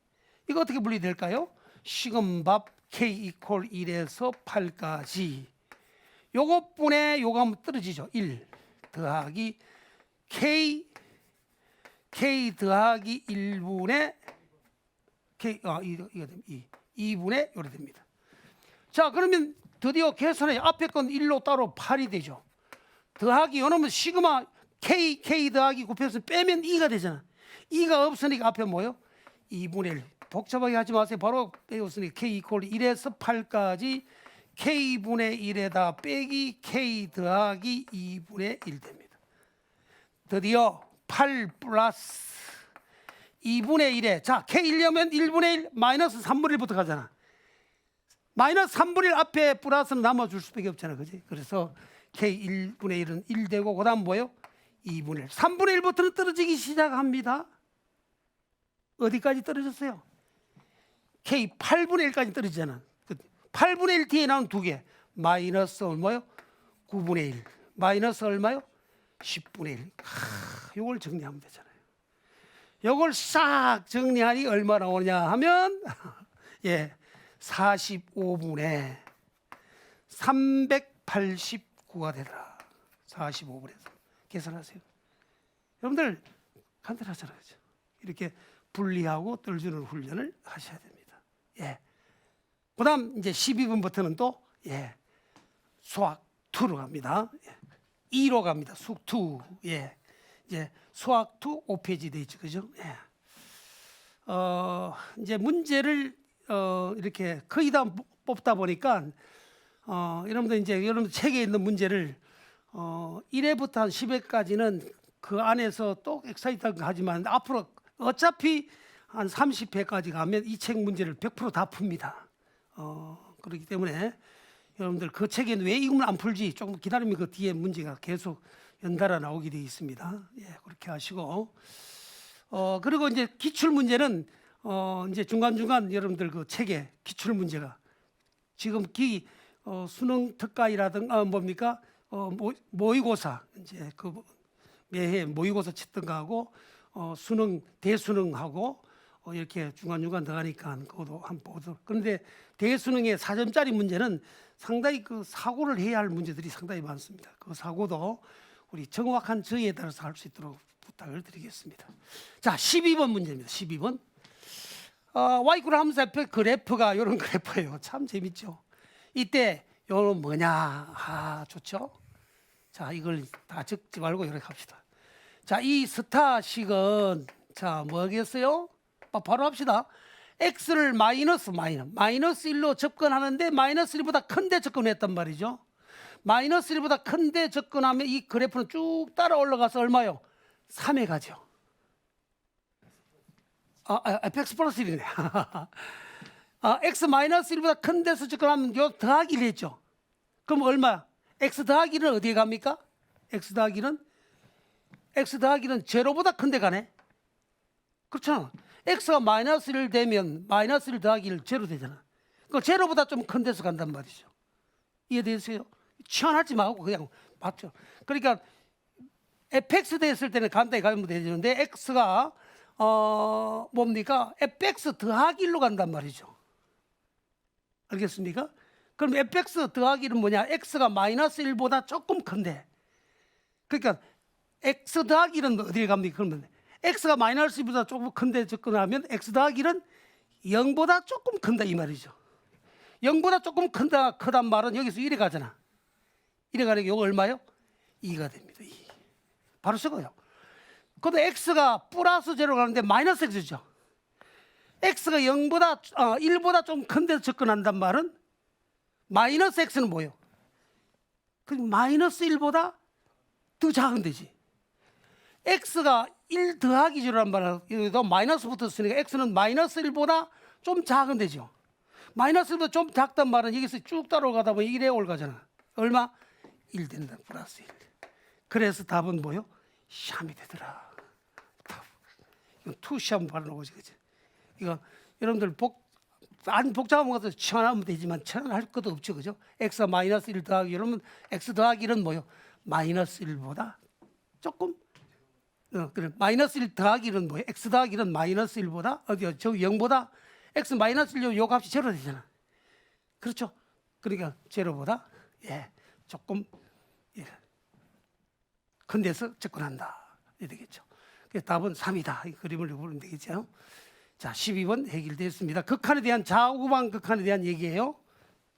이거 어떻게 분리될까요? 시금밥 K 이퀄 1에서 8까지 요것분에 요거 하면 떨어지죠. 1 더하기 K 더하기 1분의 K 이거 됩니다. 2분의 요래 됩니다. 자, 그러면 드디어 계산해. 앞에 건 1로 따로 8이 되죠. 더하기 요놈은 시그마 K 더하기 곱해서 빼면 2가 되잖아. 2가 없으니까 앞에 뭐요? 2분의 1. 복잡하게 하지 마세요. 바로 빼었으니까 K 이퀄 1에서 8까지 K분의 1에다 빼기 K 더하기 2분의 1 됩니다. 드디어 8 플러스 2분의 1에 자 K1려면 1분의 1 마이너스 3분의 1부터 가잖아. 마이너스 3분의 1 앞에 플러스는 남아줄 수밖에 없잖아. 그지? 그래서 K 1분의 1은 1 되고 그 다음 뭐예요? 2분의 1 3분의 1부터는 떨어지기 시작합니다. 어디까지 떨어졌어요? K 8분의 1까지 떨어지잖아. 8분의 1 뒤에 나온 두 개 마이너스 얼마요? 9분의 1 마이너스 얼마요? 10분의 1 이걸 정리하면 되잖아요. 이걸 싹 정리하니 얼마 나오냐 하면 예 45분의 389가 되더라. 45분에서 계산하세요. 여러분들 간단하잖아요. 이렇게 분리하고 떨어주는 훈련을 하셔야 됩니다. 예. 그다음 이제 12분부터는 또 수학 2로 갑니다. 2로 갑니다. 수학 2. 예. 이제 수학 2 5페이지 돼 있죠. 그죠? 예. 이제 문제를 이렇게 거의 다 뽑다 보니까 여러분들 이제 여러분들 책에 있는 문제를 1회부터 한 10회까지는 그 안에서 또 엑사이트하게 하지만 앞으로 어차피 한 30회까지 가면 이 책 문제를 100% 다 풉니다. 그렇기 때문에 여러분들 그 책에는 왜 이걸 안 풀지 조금 기다리면 그 뒤에 문제가 계속 연달아 나오게 되어 있습니다. 예, 그렇게 하시고 그리고 이제 기출 문제는 이제 중간중간 여러분들 그 책에 기출 문제가 지금 수능 특가이라든가 뭡니까 모의고사 이제 그 매해 모의고사 치던 거하고 수능 대수능하고 이렇게 중간중간 들어가니까 그것도 한번 보도록. 그런데 대수능의 4점짜리 문제는 상당히 그 사고를 해야 할 문제들이 상당히 많습니다. 그 사고도 우리 정확한 저희에 따라서 할 수 있도록 부탁을 드리겠습니다. 자, 12번 문제입니다. 12번. y 함수 f 그래프가 이런 그래프예요. 참 재밌죠. 이때 요는 뭐냐? 좋죠. 자, 이걸 다 적지 말고 이렇게 합시다. 자, 이 스타식은 자 뭐겠어요? 바로 합시다. x를 마이너스 1로 접근하는데 마이너스 1보다 큰데 접근했단 말이죠. 마이너스 1보다 큰데 접근하면 이 그래프는 쭉 따라 올라가서 얼마요? 3에 가죠. fx 플러스 1이네. x 마이너스 1보다 큰 데서 접근하면 요 더하기를 했죠. 그럼 얼마? x 더하기는 어디에 갑니까? x 더하기는 제로보다 큰 데 가네. 그렇잖아. x가 마이너스 1 되면 마이너스 1 더하기 1 제로 되잖아. 그 제로보다 좀 큰 데서 간단 말이죠. 이해되세요? 치환하지 말고 그냥 맞죠. 그러니까 fx 됐을 때는 간단히 가면 되는데 x가 뭡니까? fx 더하기 1로 간단 말이죠. 알겠습니까? 그럼 fx 더하기는 뭐냐? x가 마이너스 1보다 조금 큰데. 그러니까 x 더하기 1은 어디에 갑니까? 그러면 x가 마이너스 1보다 조금 큰데 접근하면 x 더하기 1은 0보다 조금 큰다 이 말이죠. 0보다 조금 크단 말은 여기서 1에 가잖아. 1에 가는 게 이거 얼마요? 2가 됩니다. 2. 바로 저거요. 근데 x가 플러스 제로 가는데 마이너스 x죠. x가 1보다 좀 큰 데서 접근한단 말은 마이너스 x는 뭐예요? 그 마이너스 1보다 더 작은 데지. x가 1 더하기 제로란 말은 여기도 마이너스 붙었으니까 x는 마이너스 1보다 좀 작은 데죠. 마이너스 1보다 좀 작단 말은 여기서 쭉 따라가다 보면 1에 올가잖아. 얼마? 1 된다. 플러스 1. 그래서 답은 뭐요? 샴이 되더라. 이건 투샴 발라놓은 거지, 그치? 이거 여러분들 안 복잡한 것도 치환하면 되지만 치환할 것도 없죠, 그죠? x가 마이너스 1 더하기 이러면 x 더하기 1은 뭐요? 마이너스 1보다 조금 그래. 마이너스 1 더하기 1은 뭐예요? x 더하기 1은 마이너스 1보다 어디요? 저 0보다 x 마이너스 1요 요 값이 제로 되잖아. 그렇죠? 그러니까 제로보다 조금 큰 데서 접근한다. 이렇게 되겠죠. 그래서 답은 3이다. 이 그림을 보면 되겠죠. 자, 12번 해결됐습니다. 극한에 대한 좌우방 극한에 대한 얘기예요.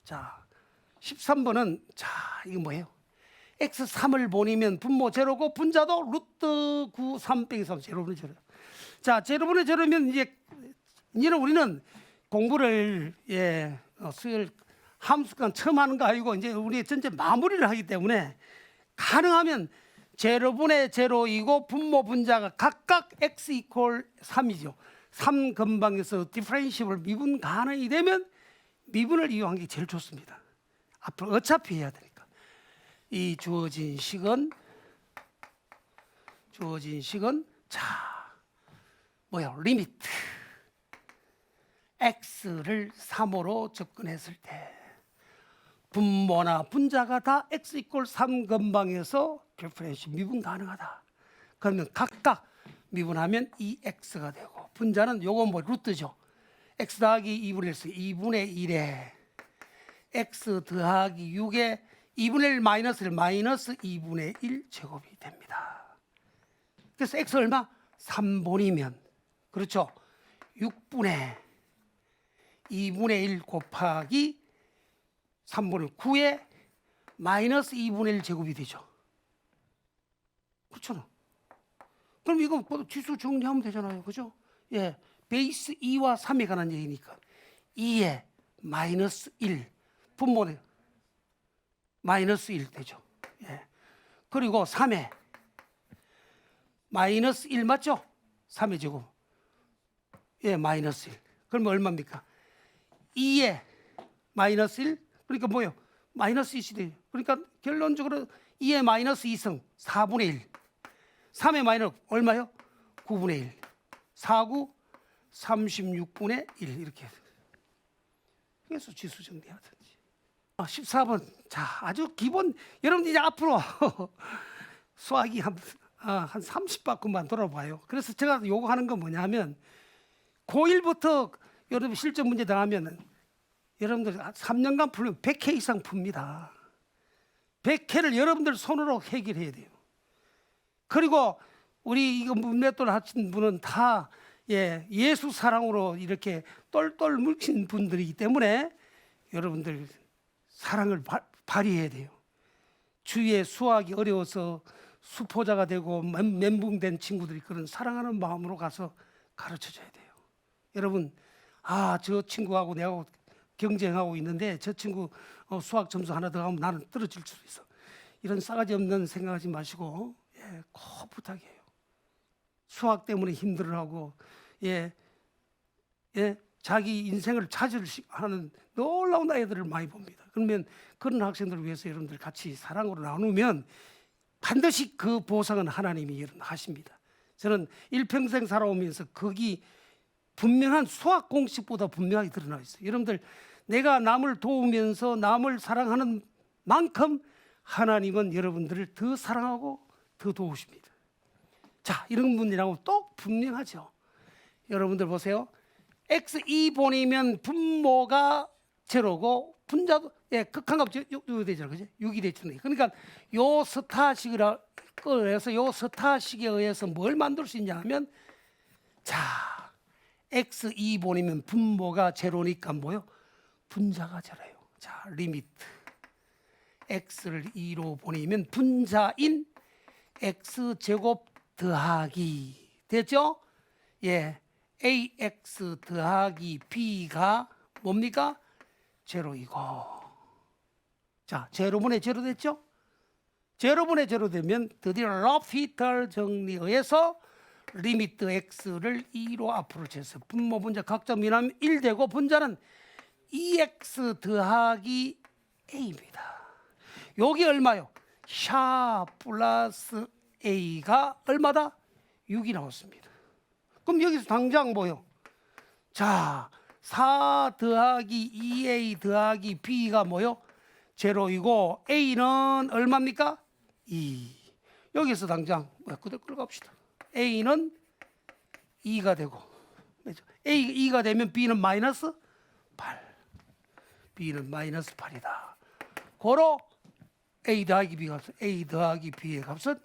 자, 13번은 자, 이거 뭐예요? x3을 보내면 분모 제로고 분자도 루트 9, 3 빼기 3 제로분의 제로. 자, 제로분의 제로면 이제는 우리는 공부를 수열 함수간 처음 하는 거 아니고 이제 우리 전체 마무리를 하기 때문에 가능하면 제로분의 제로이고 분모 분자가 각각 x 이퀄 3이죠. 3 근방에서 디퍼런시블 미분 가능이 되면 미분을 이용하는 게 제일 좋습니다. 앞으로 어차피 해야 되니까. 이 주어진 식은 자 뭐야? 리미트 x를 3으로 접근했을 때 분모나 분자가 다 x 이퀄 3 근방에서 디퍼런시 미분 가능하다. 그러면 각각 미분하면 2x가 되고 분자는 요거 뭐 루트죠. x 더하기 2분의 1에서 2분의 1에 x 더하기 6에 2분의 1 마이너스 1 마이너스 2분의 1 제곱이 됩니다. 그래서 x 얼마? 3분이면 그렇죠. 6분의 2분의 1 곱하기 3분의 9에 마이너스 2분의 1 제곱이 되죠. 그렇죠. 그럼 이거 지수 정리하면 되잖아요. 그죠? 베이스 2와 3에 관한 얘기니까 2에 마이너스 1 분모는 마이너스 1 되죠. 그리고 3에 마이너스 1 맞죠? 3의 제곱 마이너스 1 그러면 얼마입니까? 2에 마이너스 1 그러니까 뭐예요? 마이너스 1이 돼요. 그러니까 결론적으로 2에 마이너스 2승 4분의 1 3의 마이너스 얼마요? 9분의 1 4구 36분의 1 이렇게 그래서 지수 정리하든지 14번 자 아주 기본 여러분들 이제 앞으로 수학이 한 30바퀴만 돌아봐요. 그래서 제가 요구하는 건 뭐냐면 고1부터 여러분 실전 문제 당하면 여러분들 3년간 풀면 100회 이상 풉니다. 100회를 여러분들 손으로 해결해야 돼요. 그리고 우리 이거 문맷돌 하신 분은 다 예수 사랑으로 이렇게 똘똘 뭉친 분들이기 때문에 여러분들 사랑을 발휘해야 돼요. 주위에 수학이 어려워서 수포자가 되고 멘붕된 친구들이 그런 사랑하는 마음으로 가서 가르쳐줘야 돼요. 여러분, 저 친구하고 내가 경쟁하고 있는데 저 친구 수학 점수 하나 더 하면 나는 떨어질 수도 있어. 이런 싸가지 없는 생각하지 마시고 꼭 부탁해요. 수학 때문에 힘들어하고 자기 인생을 차지하는 놀라운 아이들을 많이 봅니다. 그러면 그런 학생들을 위해서 여러분들 같이 사랑으로 나누면 반드시 그 보상은 하나님이 하십니다. 저는 일평생 살아오면서 거기 분명한 수학 공식보다 분명하게 드러나 있어요. 여러분들, 내가 남을 도우면서 남을 사랑하는 만큼 하나님은 여러분들을 더 사랑하고 더 도우십니다. 자, 이런 분이라고 또 분명하죠. 여러분들 보세요. x2번이면 분모가 제로고 분자도 극한값 6이 되잖아요. 그죠? 6이 되잖아요. 그러니까 요 스타식에 의해서 뭘 만들 수 있냐 하면, 자, x2번이면 분모가 제로니까 뭐요? 분자가 제로예요. 자, 리미트 x를 2로 보내면 분자인 x제곱 더하기 됐죠? ax 더하기 b가 뭡니까? 제로이고. 자, 제로분의 제로 됐죠? 제로분의 제로 되면 드디어 러피탈 정리에 의해서 리미트 x를 2로 앞으로 재서 분모 분자 각자 미나면 1 되고 분자는 2x 더하기 a입니다. 여기 얼마요? 샤 플러스 a가 얼마다? 6이 나왔습니다. 그럼 여기서 당장 뭐요? 자, 4 더하기 2a 더하기 b가 뭐요? 제로이고 a는 얼마입니까? 2. 여기서 당장 그대로 끌어갑시다. a는 2가 되고, a 2가 되면 b는 마이너스 8. b는 마이너스 8이다. 고로 a 더하기 b 값은 a 더하기 b의 값은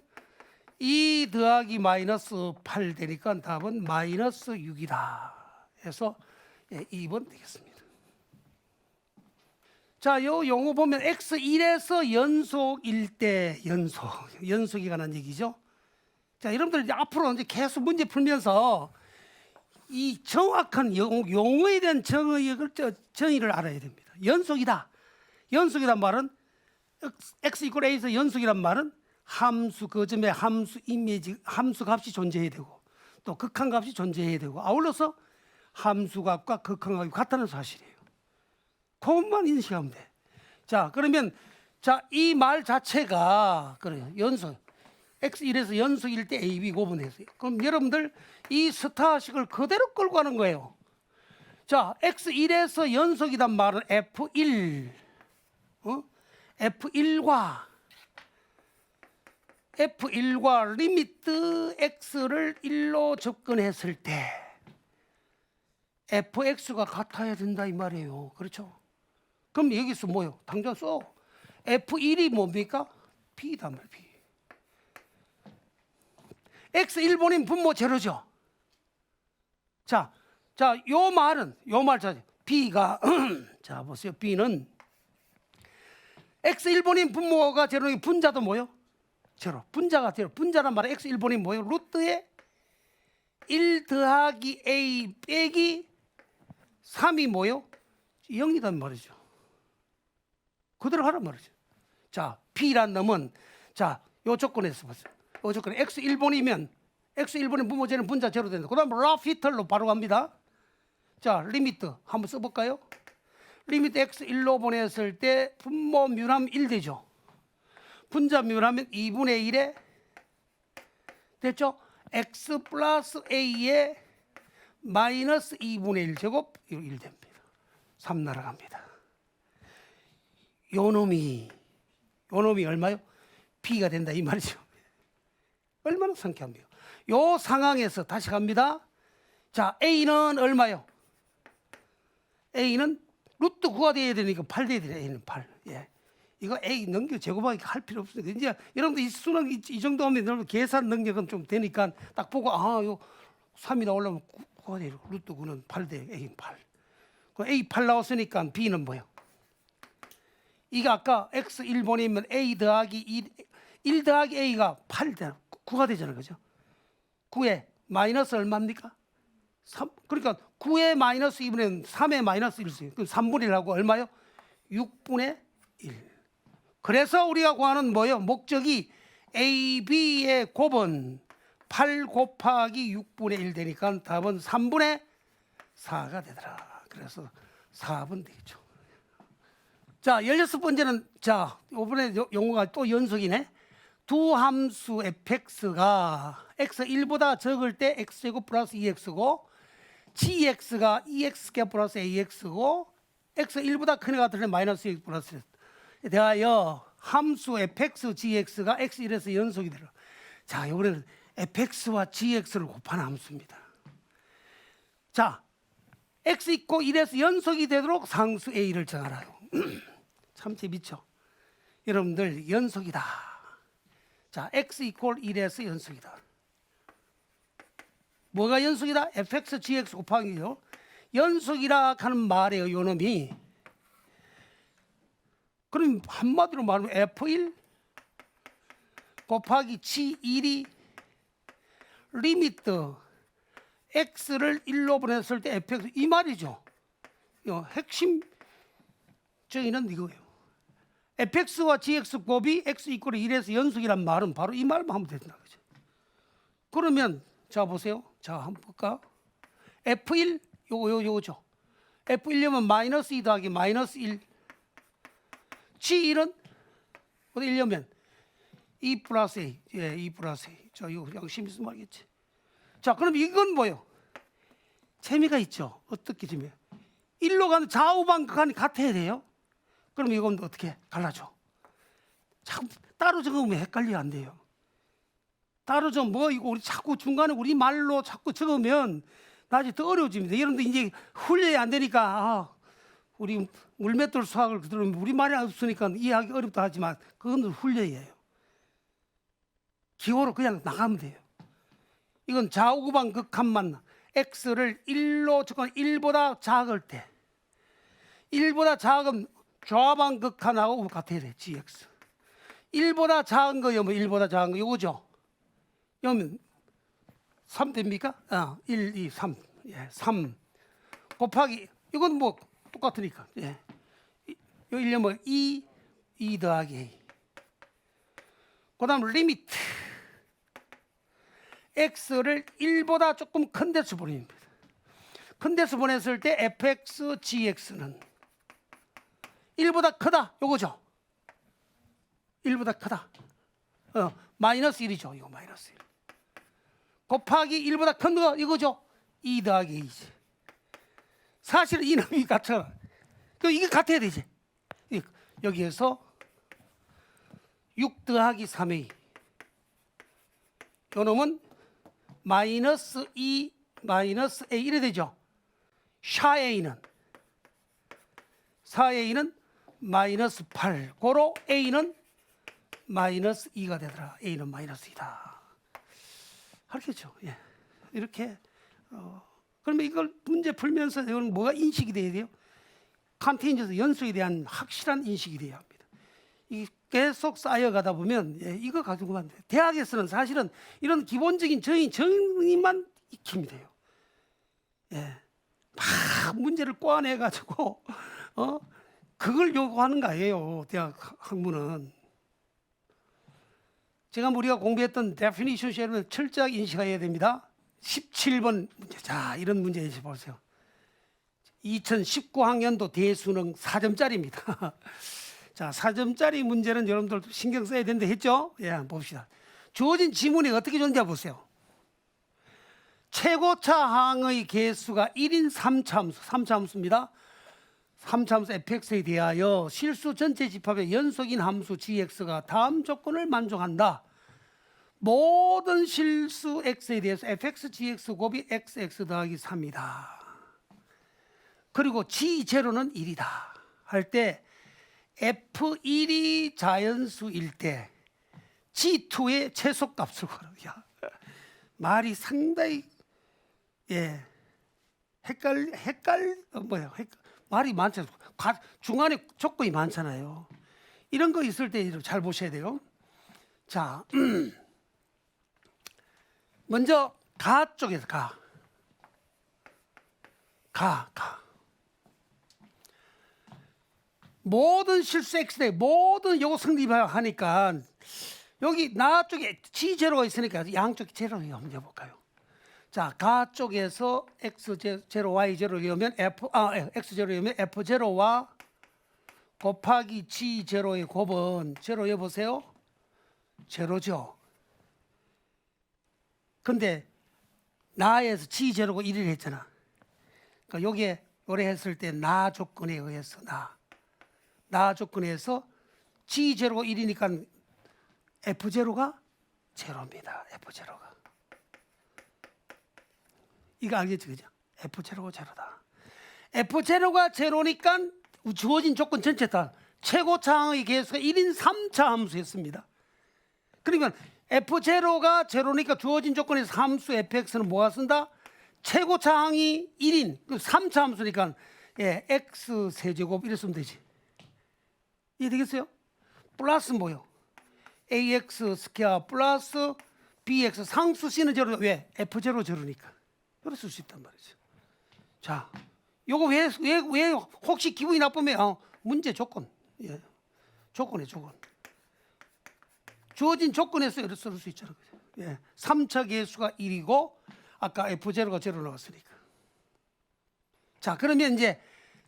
2 더하기 마이너스 8 되니까 답은 마이너스 6이다 해서 2번 되겠습니다. 자, 요 용어 보면 x1에서 연속일 때 연속이 관한 얘기죠. 자, 여러분들 이제 앞으로 이제 계속 문제 풀면서 이 정확한 용어에 대한 정의를 알아야 됩니다. 연속이란 말은 x 이퀄 a에서 연속이란 말은 함수 그 점에 함수 이미지 함수 값이 존재해야 되고 또 극한 값이 존재해야 되고 아울러서 함수 값과 극한 값이 같다는 사실이에요. 그것만 인식하면 돼. 자, 그러면 이 말 자체가 그래요. 연속 x1에서 연속일 때 a, b 구분해서요. 그럼 여러분들 이 스타식을 그대로 끌고 가는 거예요. 자, x1에서 연속이란 말은 f1 F1과 리미트 x를 1로 접근했을 때 fx가 같아야 된다 이 말이에요. 그렇죠? 그럼 여기서 뭐요? 당장 써. f1이 뭡니까? b단 말이에요. b. x1번인 분모 제로죠. 자, 요 말은 b가 자, 보세요. b는 x1번인 분모가 제로니 분자도 뭐요? 제로. 분자가 제로. 분자란 말은 x1번이 뭐예요? 루트에 1 더하기 a 빼기 3이 뭐예요? 0이란 말이죠. 그대로 하란 말이죠. 자, b란 놈은 요 조건에서 보세요. 요 조건에 x1번이면 x1번의 분모제는 분자 제로 된다. 그 다음에 라피털로 바로 갑니다. 자, 리미트 한번 써볼까요? 리미트 x1로 보냈을 때 분모 뮤하면 1 되죠. 분자 뮤하면 2분의 1에 됐죠? x 플러스 a에 마이너스 2분의 1 제곱 1 됩니다. 3 날아갑니다. 요 놈이 얼마요? b가 된다 이 말이죠. 얼마나 상쾌합니까? 요 상황에서 다시 갑니다. 자, a는 얼마요? a는 루트 9가 돼야 되니까 8 돼야 돼요. a는 8. 이거 A 넘겨 제곱하기 할 필요 없어요. 이제 여러분들 이 수능 이 정도 하면 여러분 계산 능력은 좀 되니까 딱 보고 요 3이 나오려면 9가 되죠. 루트 9는 8 대 A 8. 그 A 8 나왔으니까 B는 뭐예요? 이게 아까 X 1번이면 A 더하기 1 더하기 A가 8 대 9가 되잖아요. 그죠? 9에 마이너스 얼마입니까? 3. 그러니까 9에 마이너스 2분의 3에 마이너스 1이에요. 그럼 3분의 1하고 얼마요? 6분의 1. 그래서 우리가 구하는 뭐예요? 목적이 A, B의 곱은 8 곱하기 6분의 1 되니까 답은 3분의 4가 되더라. 그래서 4번 되겠죠. 자, 16번째는 자, 이번에 용어가 또 연속이네. 두 함수 fx가 x 1보다 적을 때 x제곱 플러스 2x고 gx가 2x 플러스 ax고 x 1보다 큰 애가 들면 마이너스 2x 플러스 대하여 함수 fx, gx가 x1에서 연속이 되라. 자, 이번에는 fx와 gx를 곱하는 함수입니다. 자, x 있고 1에서 연속이 되도록 상수 a를 정하라요. 참 재밌죠? 여러분들 연속이다. 자, x 이퀄 1에서 연속이다. 뭐가 연속이다? fx, gx 곱하기요. 연속이라 하는 말이에요. 요 놈이. 그럼 한마디로 말하면 f1 곱하기 g1이 리미트 x를 1로 보냈을 때 fx 이 말이죠. 핵심 저희는 이거예요. fx와 gx 곱이 x 이퀄 1에서 연속이란 말은 바로 이 말만 하면 된다. 그죠? 그러면 자 보세요. 자 한번 볼까? f1 요거죠. f1려면 마이너스 2 더하기 마이너스 1. g1은 어디 1려면 2 플러스 a. 예, 2 플러스 a. 자 이거 양심 있으면 알겠지. 자 그럼 이건 뭐예요? 재미가 있죠. 어떻게 재미? 1로 가는 좌우방향이 같아야 돼요. 그럼 이건 어떻게 갈라줘? 참 따로 적으면 헷갈리면 안 돼요. 따로 좀 뭐 이거 우리 자꾸 중간에 우리 말로 자꾸 적으면 나중에 더 어려워집니다. 여러분들 이제 훈련이 안 되니까 우리 물맷돌 수학을 들으면 우리 말이 없으니까 이해하기 어렵다 하지만 그건 훈련이에요. 기호로 그냥 나가면 돼요. 이건 좌우방 극한만 x를 1로 적은 1보다 작을 때 1보다 작은 좌방 극한하고 같아야 돼. gx 1보다 작은 거요. 뭐 1보다 작은 거 요거죠. 그러면 3 됩니까? 1, 2, 3. 예, 3 곱하기 이건 뭐 똑같으니까. 예. 요 1년 뭐 2 더하기 a. 그다음 리미트 x를 1보다 조금 큰 데서 보냅니다. 큰 데서 보냈을 때 fx, gx는 1보다 크다. 요거죠. 1보다 크다. 마이너스 1이죠. 이거 마이너스 1. 곱하기 1보다 큰 거 이거죠. 2 더하기 2지. 사실은 이놈이 같잖아. 이게 같아야 되지. 여기에서 6 더하기 3a. 요 놈은 마이너스 2 마이너스 a 이래 되죠. 4a는 마이너스 8. 고로 a는 마이너스 2가 되더라. a는 마이너스 2다. 알겠죠? 예. 이렇게 그러면 이걸 문제 풀면서 이건 뭐가 인식이 돼야 돼요? 컨티뉴어스 연속에 대한 확실한 인식이 돼야 합니다. 이 계속 쌓여가다 보면 이거 가지고만 돼요. 대학에서는 사실은 이런 기본적인 정의만 익히면 돼요. 예. 막 문제를 꼬아내 가지고 그걸 요구하는 거예요. 대학 학문은. 제가 우리가 공부했던 definition 쉐를 철저하게 인식해야 됩니다. 17번 문제. 자, 이런 문제 이제 보세요. 2019학년도 대수능 4점짜리입니다. 자, 4점짜리 문제는 여러분들 신경 써야 된다 했죠? 예, 한번 봅시다. 주어진 지문이 어떻게 존재 보세요. 최고차 항의 개수가 1인 3차함수입니다. 3차함수 fx에 대하여 실수 전체 집합의 연속인 함수 gx가 다음 조건을 만족한다. 모든 실수 x에 대해서 fx, gx 곱이 xx 더하기 3이다. 그리고 g0는 1이다. 할 때 f1이 자연수일 때 g2의 최소값을 구하라. 말이 상당히 말이 많잖아요. 중간에 조건이 많잖아요. 이런 거 있을 때 잘 보셔야 돼요. 자, 먼저 가 쪽에서 가. 모든 실수 X대 모든 요거 성립하니까 여기 나 쪽에 G 제로가 있으니까 양쪽 제로 한번 해볼까요? 자, 가 쪽에서 X 제로 Y 제로이면 X 제로이면 F 제로와 곱하기 G 제로의 곱은 제로 해보세요. 제로죠. 근데 나에서 G 제로가 1을 했잖아. 그러니까 여기에 요래 했을 때 나 조건에 의해서 나 조건에서 G 제로가 1이니까 F 제로가 제로입니다. F 제로가. 이거 알겠지, 그죠? F 제로가 제로다. F 제로가 제로니까 주어진 조건 전체 다 최고차항의 개수가 1인 3차 함수였습니다. 그러니까 F 제로가 제로니까 주어진 조건에서 함수 fx는 뭐가 쓴다? 최고차항이 1인 3차 함수니까 예, x 세제곱 이랬으면 되지. 이해되겠어요? 플러스 뭐요? ax 스퀘어 플러스 bx 상수 c는 제로. 왜? f 제로 제로니까. 이렇게 쓸 수 있단 말이죠. 자, 요거 왜 혹시 기분이 나쁘면 문제 조건. 예. 조건. 주어진 조건에서 이렇게 쓸 수 있잖아요. 예. 3차 계수가 1이고 아까 f0가 0 나왔으니까. 자, 그러면 이제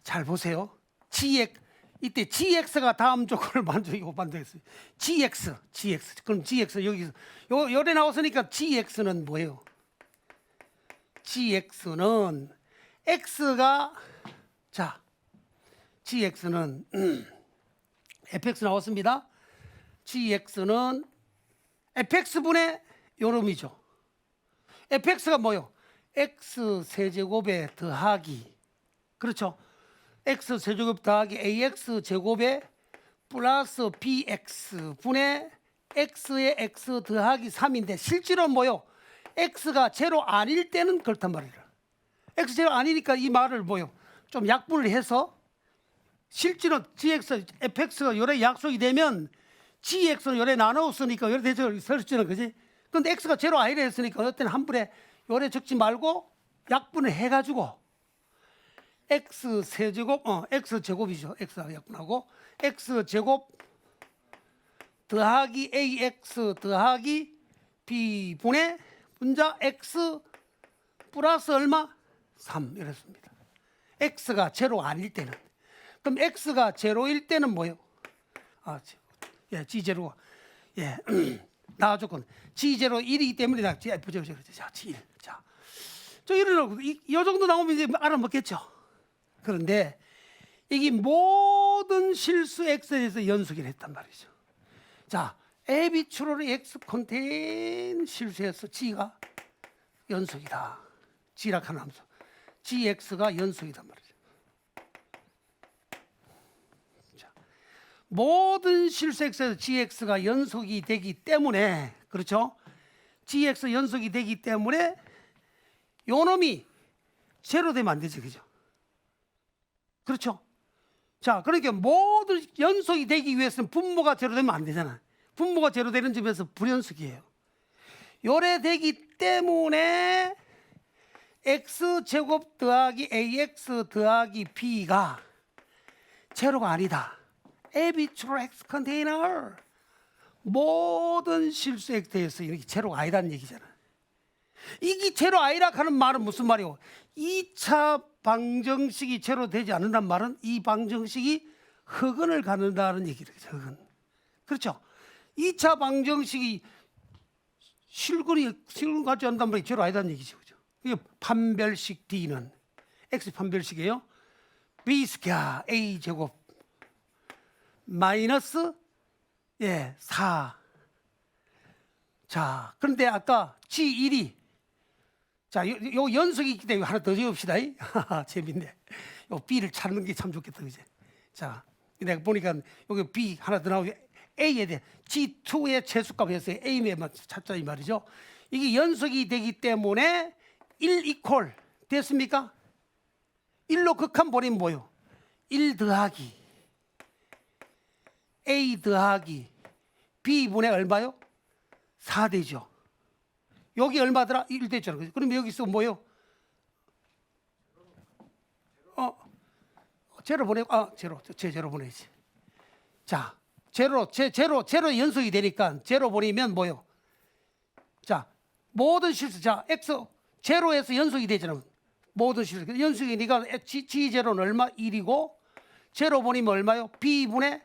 잘 보세요. 이때 gx가 다음 조건을 만들겠어요. gx. 그럼 gx 여기서 요래 나왔으니까 gx는 뭐예요? gx는 x가 자, gx는 fx 나왔습니다. gx는 fx분의 요놈이죠. fx가 뭐요? x 세제곱에 더하기, 그렇죠? x 세제곱 더하기 ax 제곱에 플러스 bx 분의 x의 x 더하기 3인데 실제로 뭐요? x가 제로 아닐 때는 그렇단 말이에요. x 제로 아니니까 이 말을 뭐요? 좀 약분을 해서 실제로 gx, fx가 요래 약속이 되면 gx는 요래 나누었으니까 요래 대적을 설치는 거지. 근데 x가 제로 아니라 했으니까 어떤 때는 한 번에 요래 적지 말고 약분을 해가지고 x 세제곱, x 제곱이죠. x하고 약분하고 x 제곱 더하기 ax 더하기 b 분의 분자 x 플러스 얼마? 3 이랬습니다. x가 제로 아닐 때는. 그럼 x가 제로일 때는 뭐예요? 예, g 제로가 예. 나 조건 g 제로 1이기 때문에 나 f 제로 자, g 1. 자, 저 이런 이 정도 나오면 이제 알아먹겠죠. 그런데 이게 모든 실수 x에 대해서 연속을 했단 말이죠. 자, AB 추로의 x 컨테인 실수에서 g가 연속이다. g라는 함수 gx가 연속이단 말이죠. 자, 모든 실수 x에서 gx가 연속이 되기 때문에, 그렇죠? gx 연속이 되기 때문에 요 놈이 제로 되면 안 되죠, 그죠? 그렇죠? 자, 그러니까 모든 연속이 되기 위해서는 분모가 제로 되면 안 되잖아. 분모가 제로 되는 점에서 불연속이에요. 요래 되기 때문에 x제곱 더하기 ax 더하기 b가 제로가 아니다. 에비추로 x 컨테이너 모든 실수 x에서 이렇게 제로가 아니라는 얘기잖아. 이게 제로 아니라 하는 말은 무슨 말이요? 2차 방정식이 제로 되지 않는다는 말은 이 방정식이 흑은을 갖는다는 얘기죠. 흑은. 그렇죠? 2차 방정식이 실근 갖지 않는다는 말이 제로 아니다는 얘기죠. 그죠? 이게 판별식 D는 X 판별식이에요. B 스퀘어 A 제곱 마이너스 4. 자, 그런데 아까 G1이 자, 요 연속이 있기 때문에 하나 더 지읍시다. 재밌네. 요 B를 찾는 게 참 좋겠다, 그제? 자, 내가 보니까 여기 B 하나 더 나오고 A에 대해 G2의 최소값에서 A만 찾자 이 말이죠. 이게 연속이 되기 때문에 1 이퀄 됐습니까? 1로 극한 버리면 뭐요? 1 더하기 A 더하기 B분의 얼마요? 4 되죠. 여기 얼마더라? 1 됐잖아. 그럼 여기서 뭐요? 제로 보내고 제로 보내지. 자, 제로 연속이 되니까 제로 보내면 뭐요? 자, 모든 실수. 자, x 제로에서 연속이 되잖아. 모든 실수. 연속이니까 g 제로는 얼마? 1이고 제로 보내면 얼마요? b분의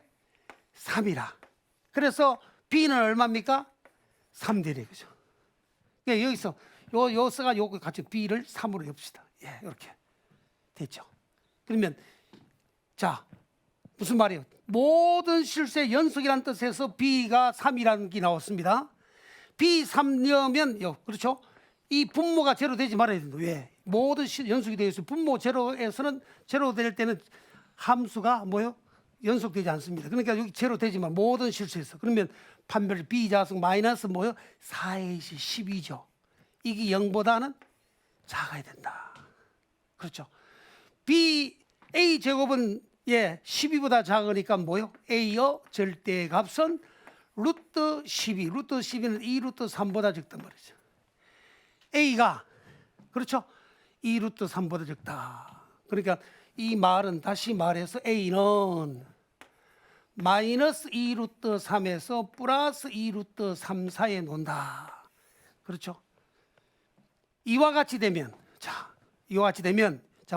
3이라. 그래서 b는 얼마입니까? 3 되네, 그죠? 그러니까 여기서 요 써가 요거 같이 b를 3으로 엽시다. 예, 이렇게 됐죠. 그러면 자, 무슨 말이에요? 모든 실수의 연속이라는 뜻에서 b가 3이라는 게 나왔습니다. b 3려면 그렇죠? 이 분모가 제로 되지 말아야 된다. 왜? 모든 연속이 되어 있어요. 분모 제로에서는 제로 될 때는 함수가 뭐요? 연속되지 않습니다. 그러니까 여기 제로 되지만 모든 실수에서 그러면 판별 b 자승 마이너스 뭐요? 4a 12죠. 이게 0보다는 작아야 된다. 그렇죠? b a 제곱은 12보다 작으니까 뭐요? a의 절대값은 루트 12. 루트 12는 2 루트 3보다 적단 말이죠. a가 그렇죠? 2 루트 3보다 적다. 그러니까 이 말은 다시 말해서 a는 마이너스 2 루트 3에서 플러스 2 루트 3 사이에 논다. 그렇죠? 이와 같이 되면 자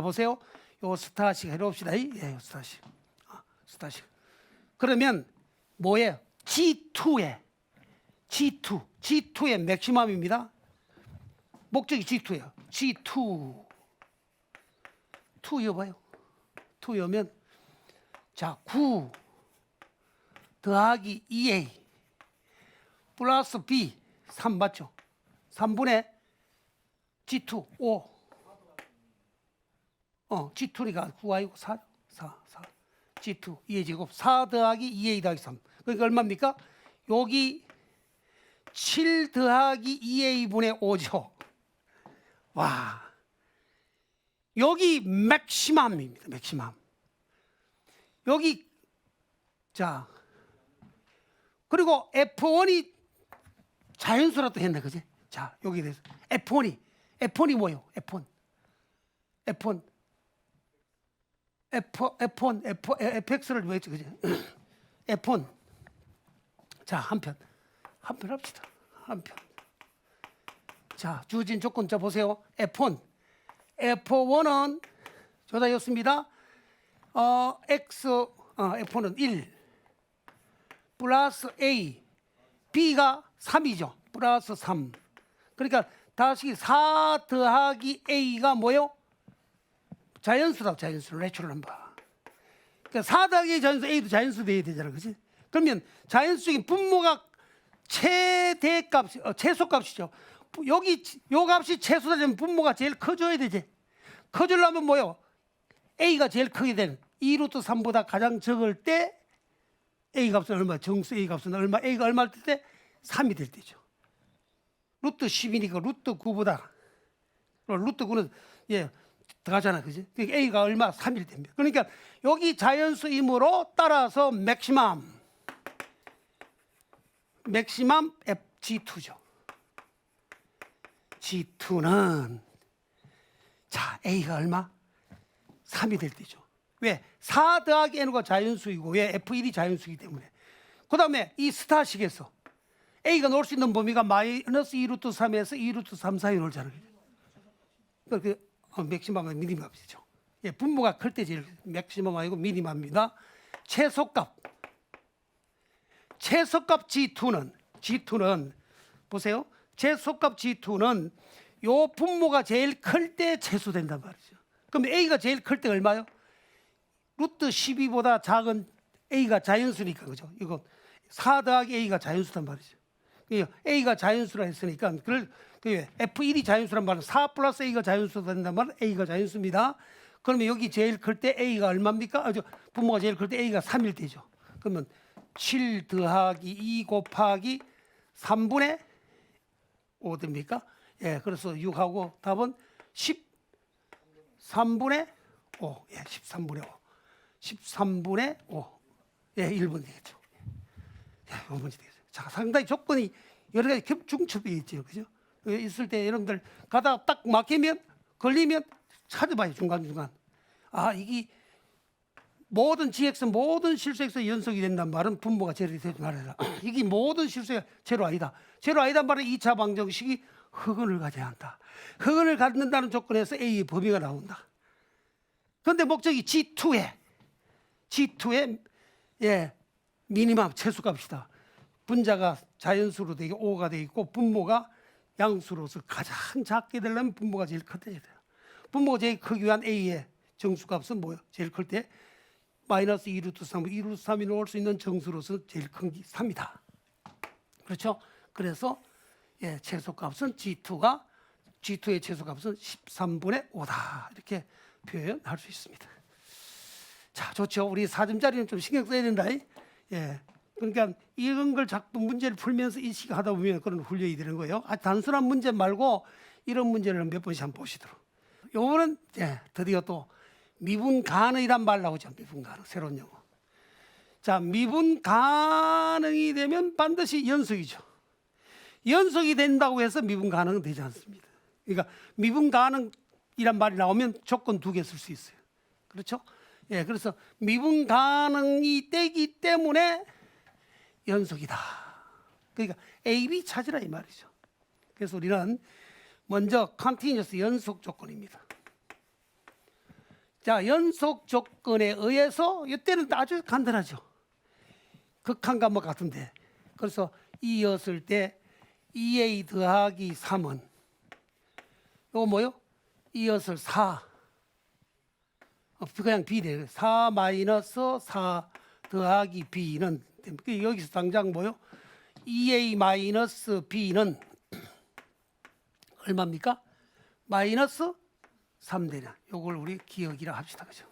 보세요. 요 스타식 해봅시다. 예, 스타식. 스타식. 그러면 뭐예요? G2의 맥시멈입니다. 목적이 G2예요. G2. 2 여봐요. 2 여면 자, 9 더하기 2A 플러스 B 3 맞죠? 3분의 G2 5. G2니까 9 아니고 4. G2 2의 제곱 4 더하기 2A 더하기 3. 그러니까 얼마입니까? 여기 7 더하기 2A분의 5죠. 와, 여기 맥시멈입니다. 맥시멈. 여기 자, 그리고 F1이 자연수라도 했네, 그지? 자, 여기 대해서 F1이 뭐예요? fx를 왜 했지, 그지? F1. 자, 한편 합시다. 한편. 자, 주어진 조건 자 보세요. F1은 조다였습니다. F1은 1 플러스 A, B가 3이죠. 플러스 3. 그러니까 다시 4 더하기 A가 뭐요? 자연수다. 자연수. 내추럴 넘버. 그러니까 4 더하기 자연수, A도 자연수 돼야 되잖아. 그렇지? 그러면 자연수적인 분모가 최대값, 최소값이죠. 여기 요 값이 최소가 되면 분모가 제일 커져야 되지. 커지려면 뭐요? A가 제일 크게 되는 2 루트 3보다 가장 적을 때 A 값은 얼마? 정수 A 값은 얼마? A가 얼마일 때? 3이 될 때죠. 루트 10이니까 루트 9보다 루트 9는 더하잖아, 그지? 그러니까 A가 얼마? 3일 됩니다. 그러니까 여기 자연수이므로 따라서 맥시멈 FG2죠. G2는 자, A가 얼마? 3이 될 때죠. 왜? 4 더하기 N가 자연수이고 왜? F1이 자연수이기 때문에. 그 다음에 이 스타식에서 A가 놓을 수 있는 범위가 마이너스 2 루트 3에서 2 루트 3 사이 놀잖아요. 그 맥시멈은 미니멈이죠. 분모가 클 때 제일 맥시멈 아니고 미니멈입니다. 최소값 G2는 보세요. 최소값 G2는 요 분모가 제일 클 때 최소된단 말이죠. 그럼 A가 제일 클 때 얼마요? 루트 12보다 작은 A가 자연수니까, 그죠? 이거 4 더하기 A가 자연수단 말이죠. A가 자연수라 했으니까 F1이 자연수란 말은 4 플러스 A가 자연수가 된단 말은 A가 자연수입니다. 그러면 여기 제일 클 때 A가 얼마입니까? 분모가 제일 클 때 A가 3일 때죠. 그러면 7 더하기 2 곱하기 3분의 5 됩니까? 그래서 6하고 답은 13분의 5. 예, 13분의 5. 13분의 5. 예, 1번 되겠죠. 예, 5번이 되겠죠. 자, 상당히 조건이 여러 가지 중첩이 있죠. 그죠? 있을 때 여러분들 가다가 딱 막히면, 걸리면 찾아봐요. 중간중간. 아, 이게 모든 GX, 모든 실수에서 연속이 된단 말은 분모가 제로이 되지 말아라. 이게 모든 실수가 제로 아니다. 제로 아니다 말은 2차 방정식이 흑은을 가져야 한다. 흑은을 갖는다는 조건에서 A의 범위가 나온다. 그런데 목적이 G2에 예, 미니멈 최소값이다. 분자가 자연수로 되게 5가 되어 있고 분모가 양수로서 가장 작게 되려면 분모가 제일 커야 돼요. 분모가 제일 크기 위한 A의 정수값은 뭐예요? 제일 클 때 마이너스 2루트 3, 2루트 3이 나올 수 있는 정수로서 제일 큰 게 3이다. 그렇죠? 그래서 예, 최소값은 G2의 최소값은 13분의 5다. 이렇게 표현할 수 있습니다. 자, 좋죠. 우리 4점짜리는 좀 신경 써야 된다. 예. 그러니까 이런 걸 자꾸 문제를 풀면서 인식하다 보면 그런 훈련이 되는 거예요. 단순한 문제 말고 이런 문제를 몇 번씩 한번 보시도록. 요거는 예, 드디어 또 미분 가능이란 말 나오죠. 미분 가능, 새로운 용어. 자, 미분 가능이 되면 반드시 연속이죠. 연속이 된다고 해서 미분 가능은 되지 않습니다. 그러니까 미분 가능이란 말이 나오면 조건 2개 쓸 수 있어요. 그렇죠? 예, 그래서 미분 가능이 되기 때문에 연속이다. 그러니까 A, B 찾으라 이 말이죠. 그래서 우리는 먼저 컨티뉴어스 연속 조건입니다. 자, 연속 조건에 의해서 이때는 아주 간단하죠. 극한 과목 같은데. 그래서 이었을 때 2A 더하기 3은 이거 뭐요? 이었을 4. 그냥 B래. 4 마이너스 4 더하기 B는 여기서 당장 뭐요? 2A 마이너스 B는 얼마입니까? 마이너스 3되냐. 요걸 우리 기억이라 합시다. 그죠?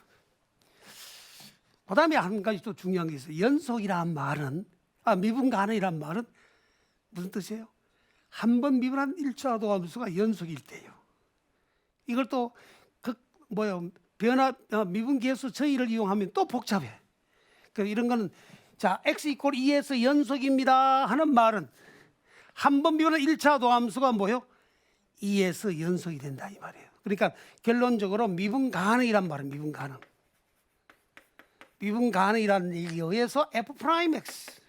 그 다음에 한 가지 또 중요한 게 있어요. 연속이란 말은, 미분 가능이란 말은 무슨 뜻이에요? 한 번 미분한 1차 함수가 연속일 때예요. 이걸 또 미분 계수 저희를 이용하면 또 복잡해. 그래서 이런 거는 자, x 이퀄 2에서 연속입니다 하는 말은 한 번 미분한 1차 도함수가 뭐예요? 2에서 연속이 된다 이 말이에요. 그러니까 결론적으로 미분 가능이란 말은 미분 가능. 미분 가능이라는 얘기에 의해서 f'(x)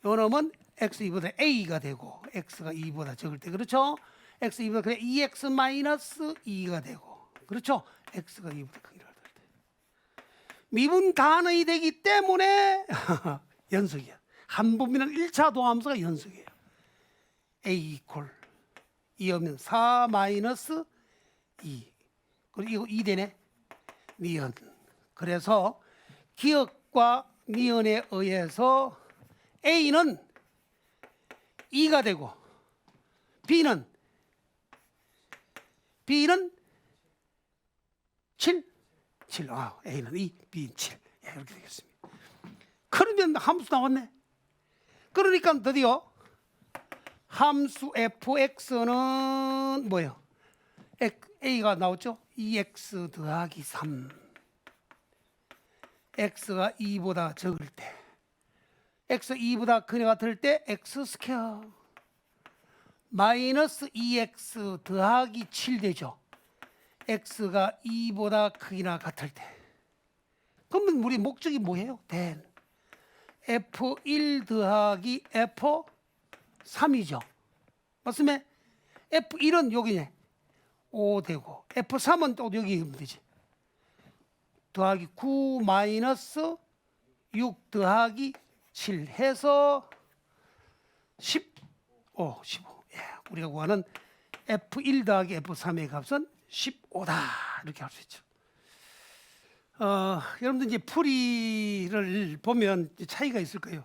요 놈은 x2보다 a가 되고 x가 2보다 적을 때 그렇죠? x2보다 그냥 2x 마이너스 2가 되고 그렇죠? x가 2보다 크기를 할 때 미분 가능이 되기 때문에 연속이야. 한 번이면 1차 도함수가 연속이에요. a 이퀄 2하면 4 마이너스 2 그리고 이거 2 되네. 니은. 그래서 기억과 니은에 의해서 A는 2가 되고 B는 7. A는 2, B는 7. 예, 이렇게 되겠습니다. 그러면 함수 나왔네. 그러니까 드디어 함수 fx는 뭐예요? a가 나왔죠? 2x 더하기 3. x가 2보다 적을 때 x 2보다 크게 같을 때 x 스퀘어 마이너스 2x 더하기 7 되죠. x가 2보다 크기나 같을 때. 그러면 우리 목적이 뭐예요? then f1 더하기 f3이죠. 맞으면 f1은 여기네. 5 되고 f3은 또 여기 있으면 되지. 더하기 9 마이너스 6 더하기 7 해서 15. 예, 우리가 구하는 f1 더하기 f3의 값은 15다. 이렇게 할 수 있죠. 여러분들 이제 풀이를 보면 차이가 있을 거예요.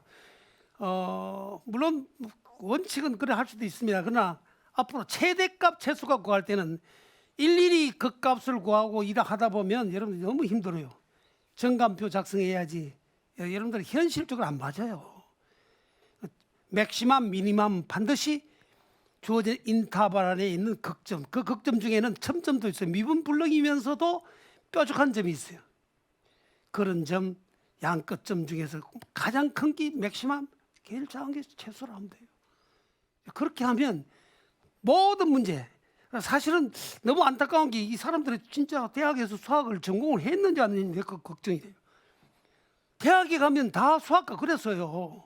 물론 원칙은 그래 할 수도 있습니다. 그러나 앞으로 최대값 최소값 구할 때는 일일이 그 값을 구하고 일을 하다 보면 여러분들 너무 힘들어요. 정감표 작성해야지. 여러분들 현실적으로 안 맞아요. 맥시멈, 미니멈 반드시 주어진 인터벌 안에 있는 극점. 그 극점 중에는 첨점도 있어요. 미분 불능이면서도 뾰족한 점이 있어요. 그런 점, 양끝점 중에서 가장 큰 게 맥시멈, 제일 작은 게 최소로 하면 돼요. 그렇게 하면 모든 문제, 사실은 너무 안타까운 게 이 사람들이 진짜 대학에서 수학을 전공을 했는지 안 했는지 그 걱정이 돼요. 대학에 가면 다 수학과 그랬어요.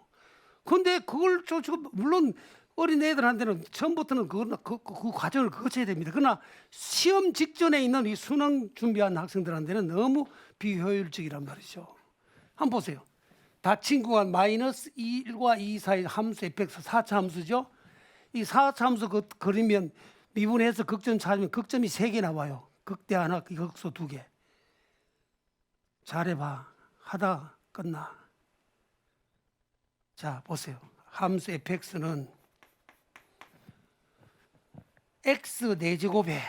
그런데 그걸 지금 물론 어린 애들한테는 처음부터는 그 과정을 거쳐야 됩니다. 그러나 시험 직전에 있는 이 수능 준비한 학생들한테는 너무 비효율적이란 말이죠. 한번 보세요. 닫힌 구간 마이너스 1과 2 사이 함수 fx 4차 함수죠. 이 4차 함수 그리면 미분해서 극점 찾으면 극점이 3개 나와요. 극대 하나, 극소 2개. 잘해봐. 하다 끝나. 자, 보세요. 함수 fx는 x 4제곱에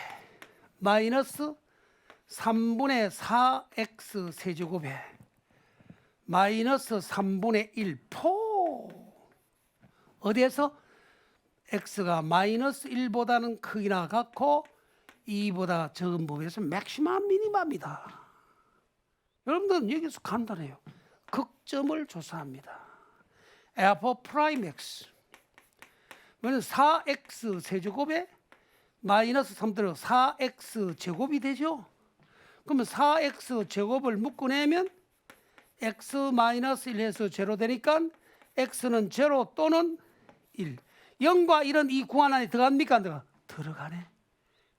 마이너스 3분의 4x 세제곱에 마이너스 3분의 1 포. 어디에서? x가 마이너스 1보다는 크기나 같고 2보다 적은 부분에서 맥시멈 미니멈이다. 여러분들은 여기서 간단해요. 극점을 조사합니다. f 프라임 x 뭐는 4x 세제곱에 마이너스 3 들어 4x 제곱이 되죠. 그러면 4x 제곱을 묶어내면 x 마이너스 1에서 제로 되니까 x는 제로 또는 1. 0과 1은 이 구간 안에 들어갑니까? 안 들어가? 들어가네.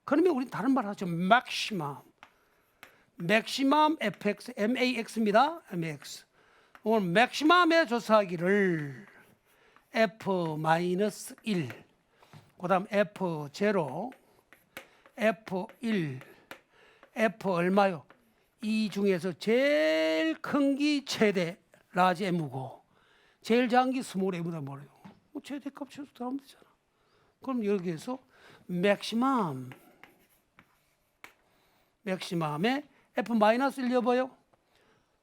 그러면 우리는 다른 말 하죠. 맥시멈. 맥시멈 fx, max입니다. max. 오늘 맥시멈에 조사하기를 f-1, 그 다음 f0, f1, f 얼마요? 이 중에서 제일 큰 게 최대 라지 m고 제일 작은 게 스몰 m이다 말이에요. 최대 값 쳐서 들어가면 되잖아. 그럼 여기에서 맥시멈, 맥시멈에 f-1 여봐요.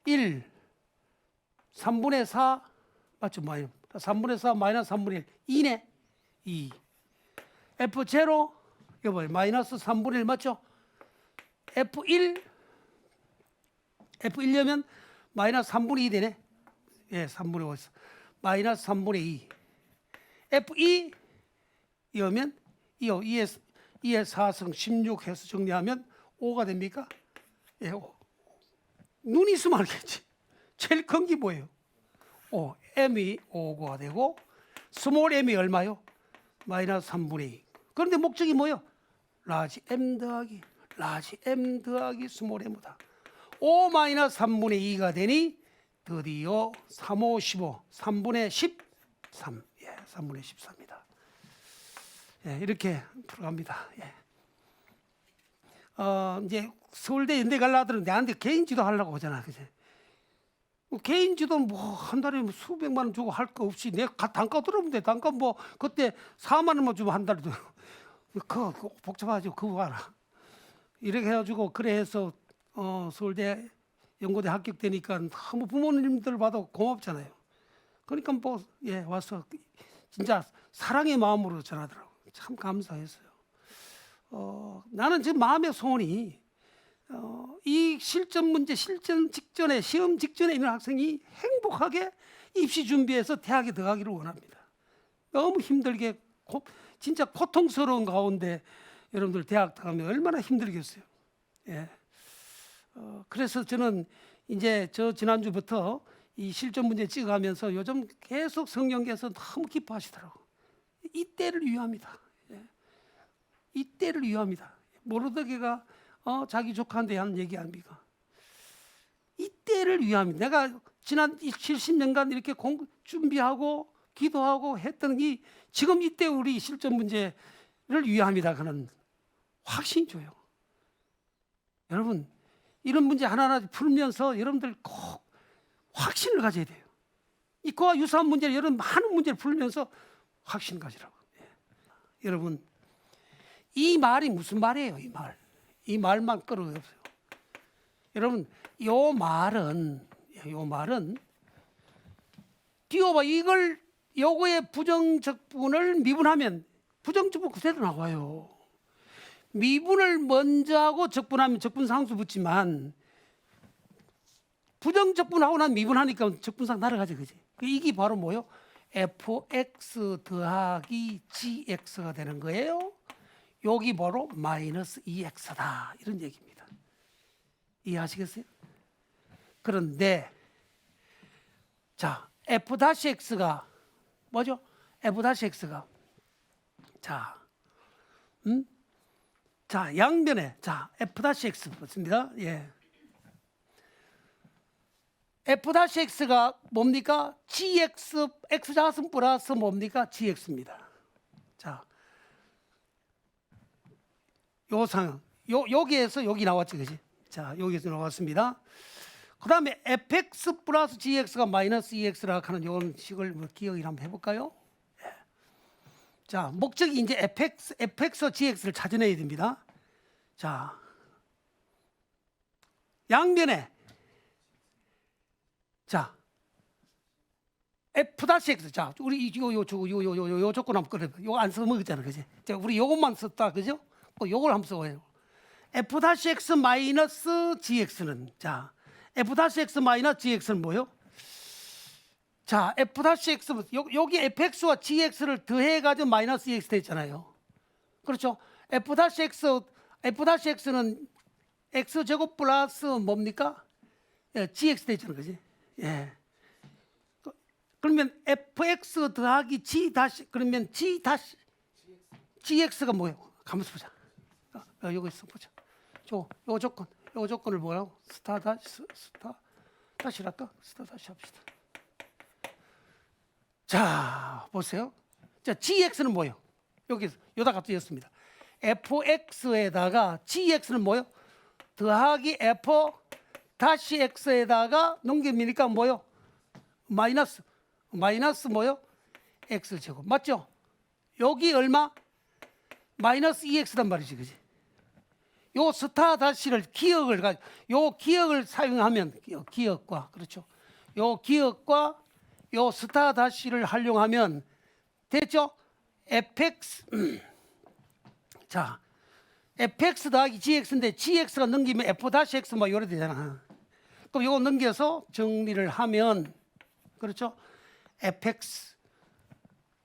1, 3분의 4 맞죠? 3분의 4 마이너스 3분의 1 2네. 2. f0 여봐요. 마이너스 3분의 1 맞죠? f1 F1려면 마이너스 3분의 2 되네. 예, 3분의 5. 마이너스 3분의 2. F2 이으면 2에 4승 16 해서 정리하면 5가 됩니까? 예, 5. 눈이 있으면 알겠지. 제일 큰 게 뭐예요? 5. M이 5가 되고 스몰 M이 얼마요? 마이너스 3분의 2. 그런데 목적이 뭐예요? 라지 M 더하기 스몰 M이다. 5 마이너스 3분의 2가 되니 드디어 3, 5, 15, 3분의 13. 예, 3분의 13이다. 예, 이렇게 풀어갑니다. 예. 이제 서울대 연대 갈라 하더니 내한테 개인 지도 하려고 하잖아. 그치? 개인 지도 뭐 한 달에 뭐 수백만 원 주고 할 거 없이 내 단가 들어보면 돼. 단가 뭐 그때 4만 원만 주면 한 달에 그거 복잡하죠. 그거 알아. 이렇게 해가지고 그래 해서 서울대 연고대 합격되니까 너무 부모님들 봐도 고맙잖아요. 그러니까 뭐 예 와서 진짜 사랑의 마음으로 전하더라고. 참 감사했어요. 나는 지금 마음의 소원이 이 실전 문제 실전 직전에 시험 직전에 있는 학생이 행복하게 입시 준비해서 대학에 들어가기를 원합니다. 너무 힘들게 진짜 고통스러운 가운데 여러분들 대학 들어가면 얼마나 힘들겠어요. 예. 그래서 저는 이제 지난주부터 이 실전 문제 찍어가면서 요즘 계속 성령께서 너무 기뻐하시더라고. 이때를 위함이다. 예. 이때를 위함이다. 모르드게가 자기 조카한테 한 얘기 아닙니까? 이때를 위함이다. 내가 지난 70년간 이렇게 준비하고 기도하고 했던 게 지금 이때 우리 실전 문제를 위함이다. 그런 확신이 줘요. 여러분 이런 문제 하나하나 풀면서 여러분들 꼭 확신을 가져야 돼요. 이거와 유사한 문제를 여러분 많은 문제를 풀면서 확신 가지라고. 예. 여러분 이 말이 무슨 말이에요? 이 말만 끌어없어요. 여러분 요 말은 띄워봐. 요거의 부정적분을 미분하면 부정적분 그대로 나와요. 미분을 먼저 하고 적분하면 적분상수 붙지만 부정적분하고 난 미분하니까 적분상 날아가지, 그지? 이게 바로 뭐요? fx 더하기 gx가 되는 거예요. 여기 바로 마이너스 2x다 이런 얘기입니다. 이해하시겠어요? 그런데 자 f-x가 뭐죠? f-x가 자, 자 양변에 자 f-x 맞습니다. 예. f-x가 뭡니까? gx x좌승 플러스 뭡니까? gx입니다. 자, 요 상황, 여기에서 여기 나왔지, 그지? 자, 여기에서 나왔습니다. 그 다음에 fx 플러스 gx가 마이너스 2x라 하는 이런 식을 뭐 기억을 한번 해볼까요? 예. 자, 목적이 이제 fx와 gx를 찾아내야 됩니다. 자, 양변에 자 f-x 자 우리 요 조건 한번 끌어. 요거 안 써먹었잖아, 그지? 자, 우리 요것만 썼다, 그죠? 요걸 한번 써봐요. f-x 마이너스 gx는 자 f-x 마이너스 gx는 뭐요? 자 f-x 여기 fx와 gx를 더해가지고 마이너스 2x 됐잖아요. 그렇죠? f-x는 x 제곱 플러스 뭡니까? 예, gx 됐잖아, 그지? 예. 그러면 fx 더하기 g 다시 그러면 g 다시 gx가 뭐예요? 가만히 보자. 여기서 보자. 요 조건을 뭐라고? 스타 다시랄까? 스타 다시 합시다. 자 보세요. 자 gx는 뭐예요? 여기서 여기다가 쓰였습니다. fx에다가 gx는 뭐예요? 더하기 f 다시 x에다가 넘깁니까 뭐요? 마이너스 뭐요? x 제곱 맞죠? 여기 얼마? 마이너스 2x단 말이지, 그지? 요 스타 다시를 요 기억을 사용하면 기억과 그렇죠? 요 기억과 요 스타 다시를 활용하면 됐죠? fx 자 fx 더하기 gx인데 gx가 넘기면 f-x 뭐 요래 되잖아. 그럼 요거 넘겨서 정리를 하면 그렇죠? fx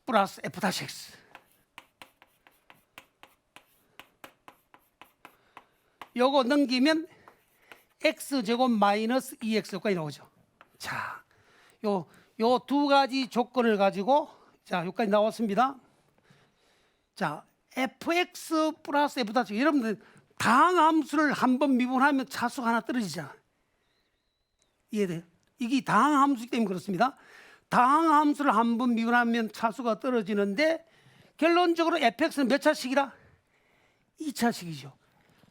플러스 f-x 요거 넘기면 x제곱 마이너스 2x까지 나오죠. 자, 요 두 가지 조건을 가지고 자 여기까지 나왔습니다. 자 fx 플러스 f-x 여러분들 다항함수를 한번 미분하면 차수가 하나 떨어지잖아. 이해돼요? 이게 다항함수이기 때문에 그렇습니다. 다항함수를 한번 미분하면 차수가 떨어지는데 결론적으로 fx는 몇 차식이라? 2차식이죠.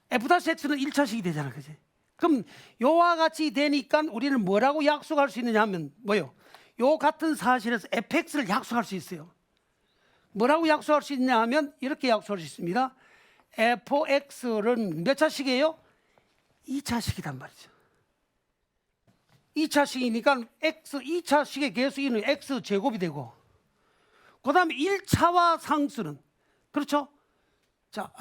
f-x는 1차식이 되잖아, 그지? 그럼 요와 같이 되니까 우리는 뭐라고 약속할 수 있느냐 하면 뭐요? 요 같은 사실에서 fx를 약속할 수 있어요. 뭐라고 약속할 수 있냐 하면 이렇게 약속할 수 있습니다. fx는 몇 차식이에요? 2차식이란 말이죠. 2차식이니까 x 2차식의 개수는 x 제곱이 되고 그 다음에 1차와 상수는 그렇죠? 자,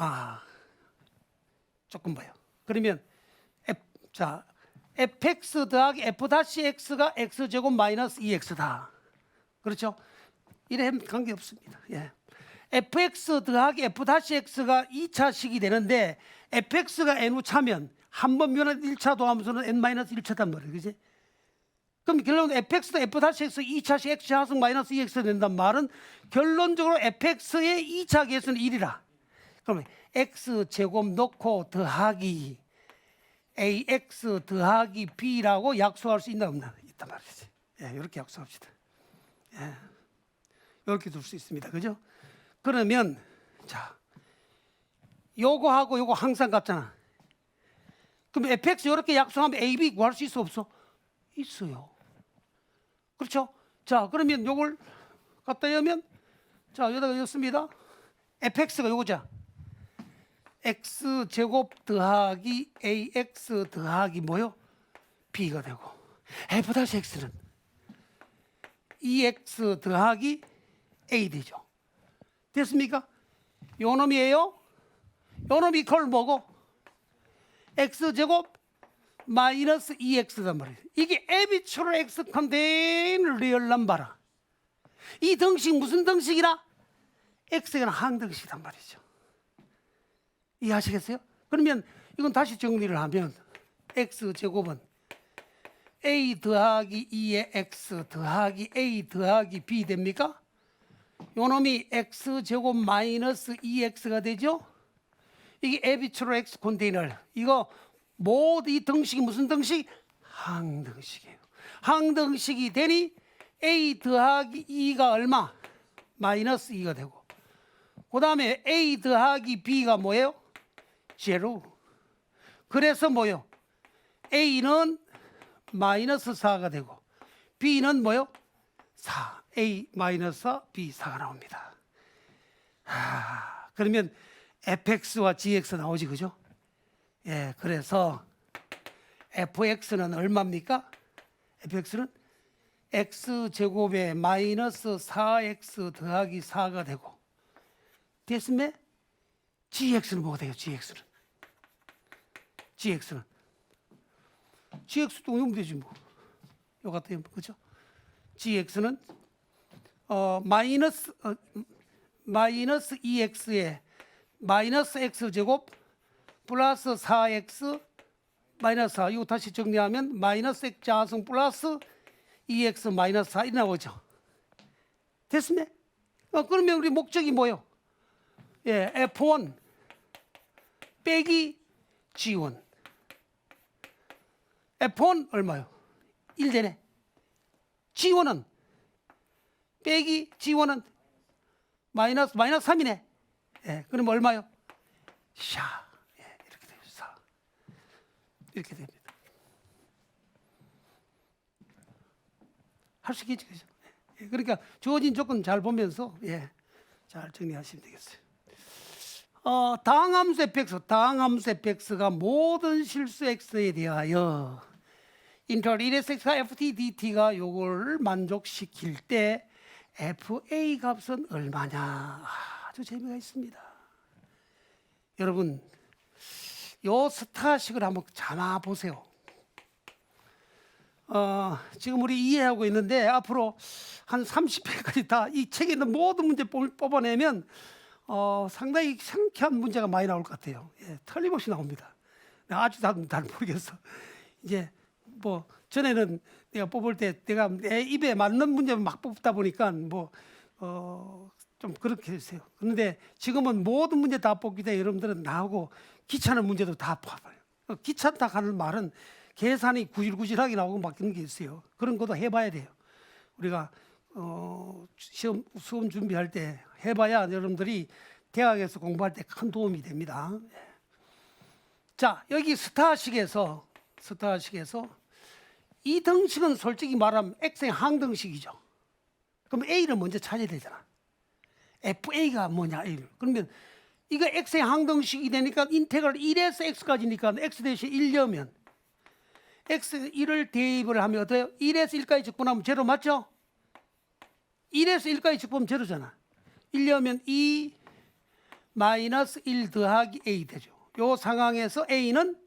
조금 봐요. 그러면 fx 더하기 f-x가 x제곱 마이너스 2x다. 그렇죠? 이래 하면 관계없습니다. 예. fx 더하기 f-x가 2차식이 되는데 fx가 n우 차면 한 번 면한 1차 도함수는 n-1차단 말이에요. 그지? 그럼 결론은 fx도 f-x 2차식 x좌승 마이너스 2x 된단 말은 결론적으로 fx의 2차 계수는 1이라. 그러면 x제곱 넣고 더하기 ax 더하기 b라고 약속할 수 있나 없나? 있단 말이지. 예, 이렇게 약속합시다. 예, 이렇게 둘 수 있습니다. 그죠? 그러면 자 요거하고 요거 항상 같잖아. 그럼 fx 이렇게 약속하면 a, b 구할 수 있어 없어? 있어요. 그렇죠? 자 그러면 요걸 갖다 여면 자 여기다가 였습니다. fx가 요거죠. x제곱 더하기 ax 더하기 뭐요? b가 되고 f-x는 2x 더하기 a 되죠. 됐습니까? 요 놈이에요. 요놈 이퀄 뭐고? x제곱 마이너스 2x단 말이에요. 이게 에비츄럴 x 컨테인 리얼 넘버라. 이 등식 무슨 등식이라? x가 항등식이란 말이죠. 이해하시겠어요? 그러면 이건 다시 정리를 하면 x제곱은 a 더하기 2의 x 더하기 a 더하기 b 됩니까? 요놈이 x제곱 마이너스 2x가 되죠? 이게 에비츄럴 x 컨테이너. 이거 모두 이 등식이 무슨 등식? 항등식이에요. 항등식이 되니 a 더하기 2가 얼마? 마이너스 2가 되고, 그 다음에 a 더하기 b가 뭐예요? 제로. 그래서 뭐예요? a는 마이너스 4가 되고 b는 뭐예요? 4. a 마이너스 4, b 4가 나옵니다. 그러면 fx와 gx 나오지, 그죠? 예, 그래서 fx는 얼마입니까? fx는 x제곱에 마이너스 4x 더하기 4가 되고, 됐으면 gx는 뭐가 돼요? gx도 외우면 되지 뭐. 요 같아요, 그죠? gx는 마이너스 2x에 마이너스 x제곱 플러스 4x 마이너스 4. 이거 다시 정리하면 마이너스 x 자승 플러스 2x 마이너스 4 이렇게 나오죠. 됐습니까? 그러면 우리 목적이 뭐예요? 예, F1 빼기 G1. F1 얼마요? 1 되네. G1은 빼기 G1은 마이너스 3이네. 예, 그럼 얼마요? 샤. 예, 이렇게 돼요. 4. 이렇게 됩니다. 할 수 있겠죠, 그죠? 예, 그러니까 주어진 조건 잘 보면서 예, 잘 정리하시면 되겠어요. 다항함수 fx가 모든 실수 x에 대하여 인터럴 1에서 x가 ft dt가 요걸 만족시킬 때 fa 값은 얼마냐? 아주 재미가 있습니다. 여러분, 요 스타식을 한번 잡아 보세요. 지금 우리 이해하고 있는데 앞으로 한 30회까지 다 이 책에 있는 모든 문제 뽑아내면 상당히 상쾌한 문제가 많이 나올 것 같아요. 예, 틀림없이 나옵니다. 아주 잘 모르겠어. 이제 뭐 전에는 내가 뽑을 때 내가 내 입에 맞는 문제만 막 뽑다 보니까 좀 그렇게 했어요. 그런데 지금은 모든 문제 다 뽑기 때문에 여러분들은 나하고 귀찮은 문제도 다 뽑아요. 귀찮다 하는 말은 계산이 구질구질하게 나오고 바뀌는 게 있어요. 그런 것도 해봐야 돼요. 우리가 수험 준비할 때 해봐야 여러분들이 대학에서 공부할 때 큰 도움이 됩니다. 자, 여기 스타식에서 이 등식은 솔직히 말하면 x의 항등식이죠. 그럼 a를 먼저 찾아야 되잖아. fa가 뭐냐? a를. 그러면 이거 x의 항등식이 되니까 인테그럴 1에서 x까지니까 x 대신 1 넣으면 x 1을 대입을 하면 어때요? 1에서 1까지 적분하면 제로 맞죠? 1에서 1까지 적분하면 제로잖아. 1 넣으면 2 마이너스 1 더하기 a 되죠. 요 상황에서 a는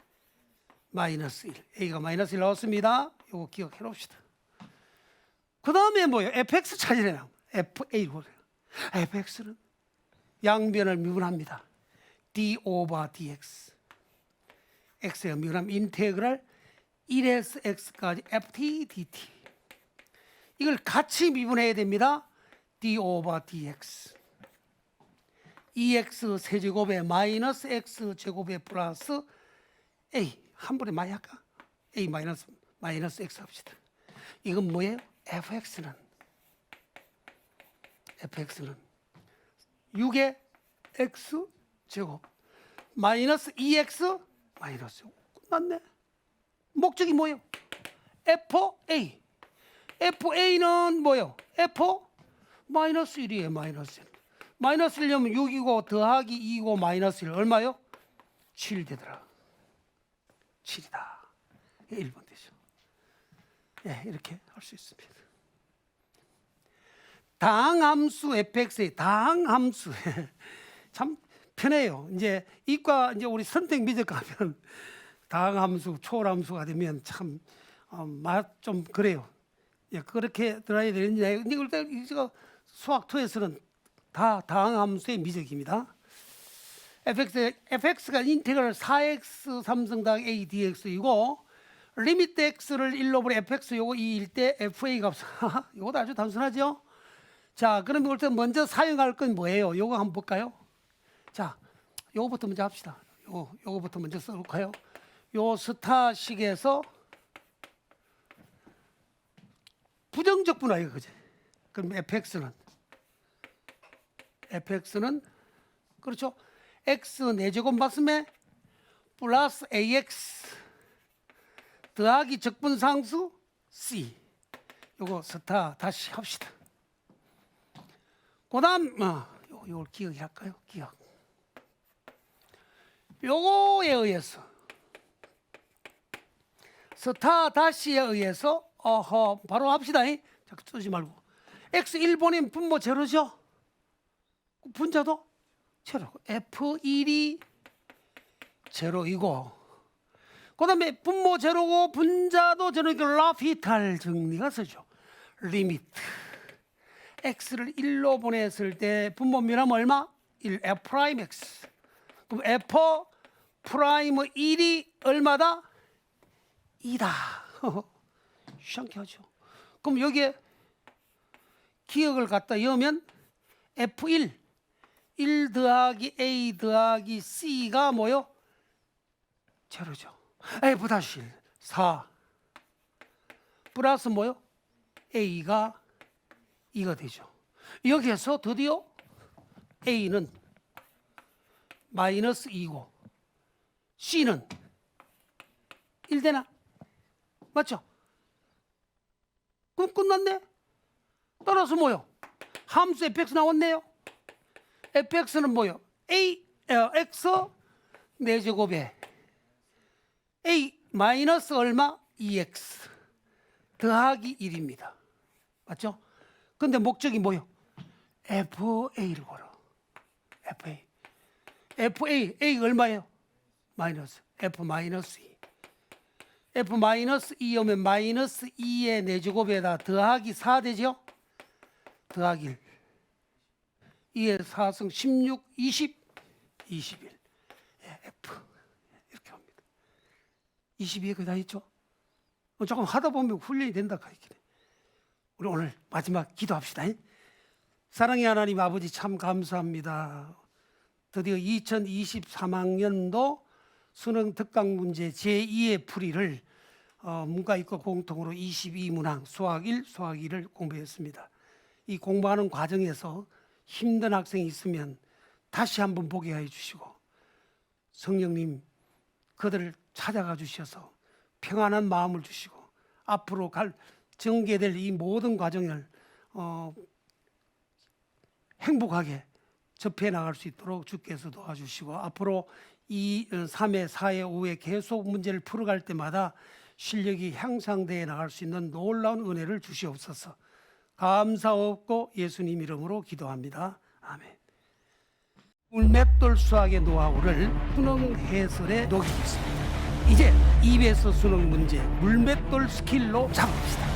마이너스 1. a가 마이너스 1 나왔습니다. 요거 기억해 놓읍시다. 그 다음에 뭐예요? fx 찾으래요. fa. fx는 양변을 미분합니다. d 오버 dx. x에 미분하면 인테그랄 1에서 x까지 ft dt. 이걸 같이 미분해야 됩니다. d 오버 dx. 2x 세제곱에 마이너스 x 제곱에 플러스 a. 한 번에 많이 할까? a 마이너스 x 합시다. 이건 뭐예요? fx는 6의 x 제곱 마이너스 2x 마이너스 5. 끝났네. 목적이 뭐예요? fa. fa는 뭐예요? f 마이너스 1이에요. 마이너스 1. 마이너스 1이면 6이고 더하기 2고 마이너스 1 얼마요? 7 되더라. 7이다. 1번 되죠. 예, 이렇게 할 수 있습니다. 다항함수 fx의 다항함수 참 편해요. 이제 이과 이제 우리 선택 미적 가면 다항함수, 초월함수가 되면 참 맛 좀 그래요. 예, 그렇게 들어야 되는데 일단 이거 수학 2에서는 다 다항함수의 미적입니다. fx가 인테그럴 4x 3승 당 a dx이고 리미트 x를 1로 보내 fx 요거 2일 때 fa 값 이것도 아주 단순하죠. 자, 그러면 일단 먼저 사용할 건 뭐예요? 요거 한번 볼까요? 자, 요거부터 먼저 합시다. 요거부터 먼저 써볼까요? 요 스타식에서 부정적 분화예요, 그지? 그럼 fx는 그렇죠? x 4제곱 맞으면 플러스 ax 더하기 적분상수 c. 요거 스타 다시 합시다. 그다음 요걸 기억할까요? 기억. 요거에 의해서 스타 다시에 의해서 바로 합시다. 자꾸 쓰지 말고 x 1번인 분모 제로죠. 분자도 제로. f1이 제로이고 그다음에 분모 제로고 분자도 제로니까 라피탈 정리가 쓰죠. 리미트 x를 1로 보냈을 때 분모면하면 얼마? 1 f 프라임 x. 그럼 f 프라임 1이 얼마다? 2다. 쉬운게 하죠. 그럼 여기에 기억을 갖다 여면 f1 1 더하기 a 더하기 c가 뭐요? 제로죠. f-1 4 플러스 뭐요? a가 2가 되죠. 여기에서 드디어 a는 마이너스 2고 c는 1 되나? 맞죠? 그럼 끝났네. 따라서 뭐요? 함수 fx 나왔네요. fx는 뭐요? x 4제곱에 a 마이너스 얼마? 2x 더하기 1입니다. 맞죠? 근데 목적이 뭐요? fa를 걸어. a 얼마예요? 마이너스 f 마이너스 2. f 마이너스 2 오면 마이너스 2의 4제곱에다 더하기 4 되죠? 더하기 1. 2의 4승 16, 20, 21. f 이렇게 합니다. 22에 거의 다 했죠? 조금 하다 보면 훈련이 된다 가르치네. 우리 오늘 마지막 기도합시다. 사랑의 하나님 아버지 참 감사합니다. 드디어 2023학년도 수능 특강 문제 제2의 풀이를 문과이과 공통으로 22문항 수학 1, 수학 2를 공부했습니다. 이 공부하는 과정에서 힘든 학생이 있으면 다시 한번 보게 해 주시고 성령님 그들을 찾아가 주셔서 평안한 마음을 주시고 앞으로 전개될 이 모든 과정을 행복하게 접해 나갈 수 있도록 주께서 도와주시고 앞으로 이 3회, 4회, 5회 계속 문제를 풀어갈 때마다 실력이 향상되어 나갈 수 있는 놀라운 은혜를 주시옵소서. 감사없고 예수님 이름으로 기도합니다. 아멘. 물맷돌 수학의 노하우를 수능 해설에 녹이겠습니다. 이제 EBS 수능 문제 물맷돌 스킬로 잡읍시다.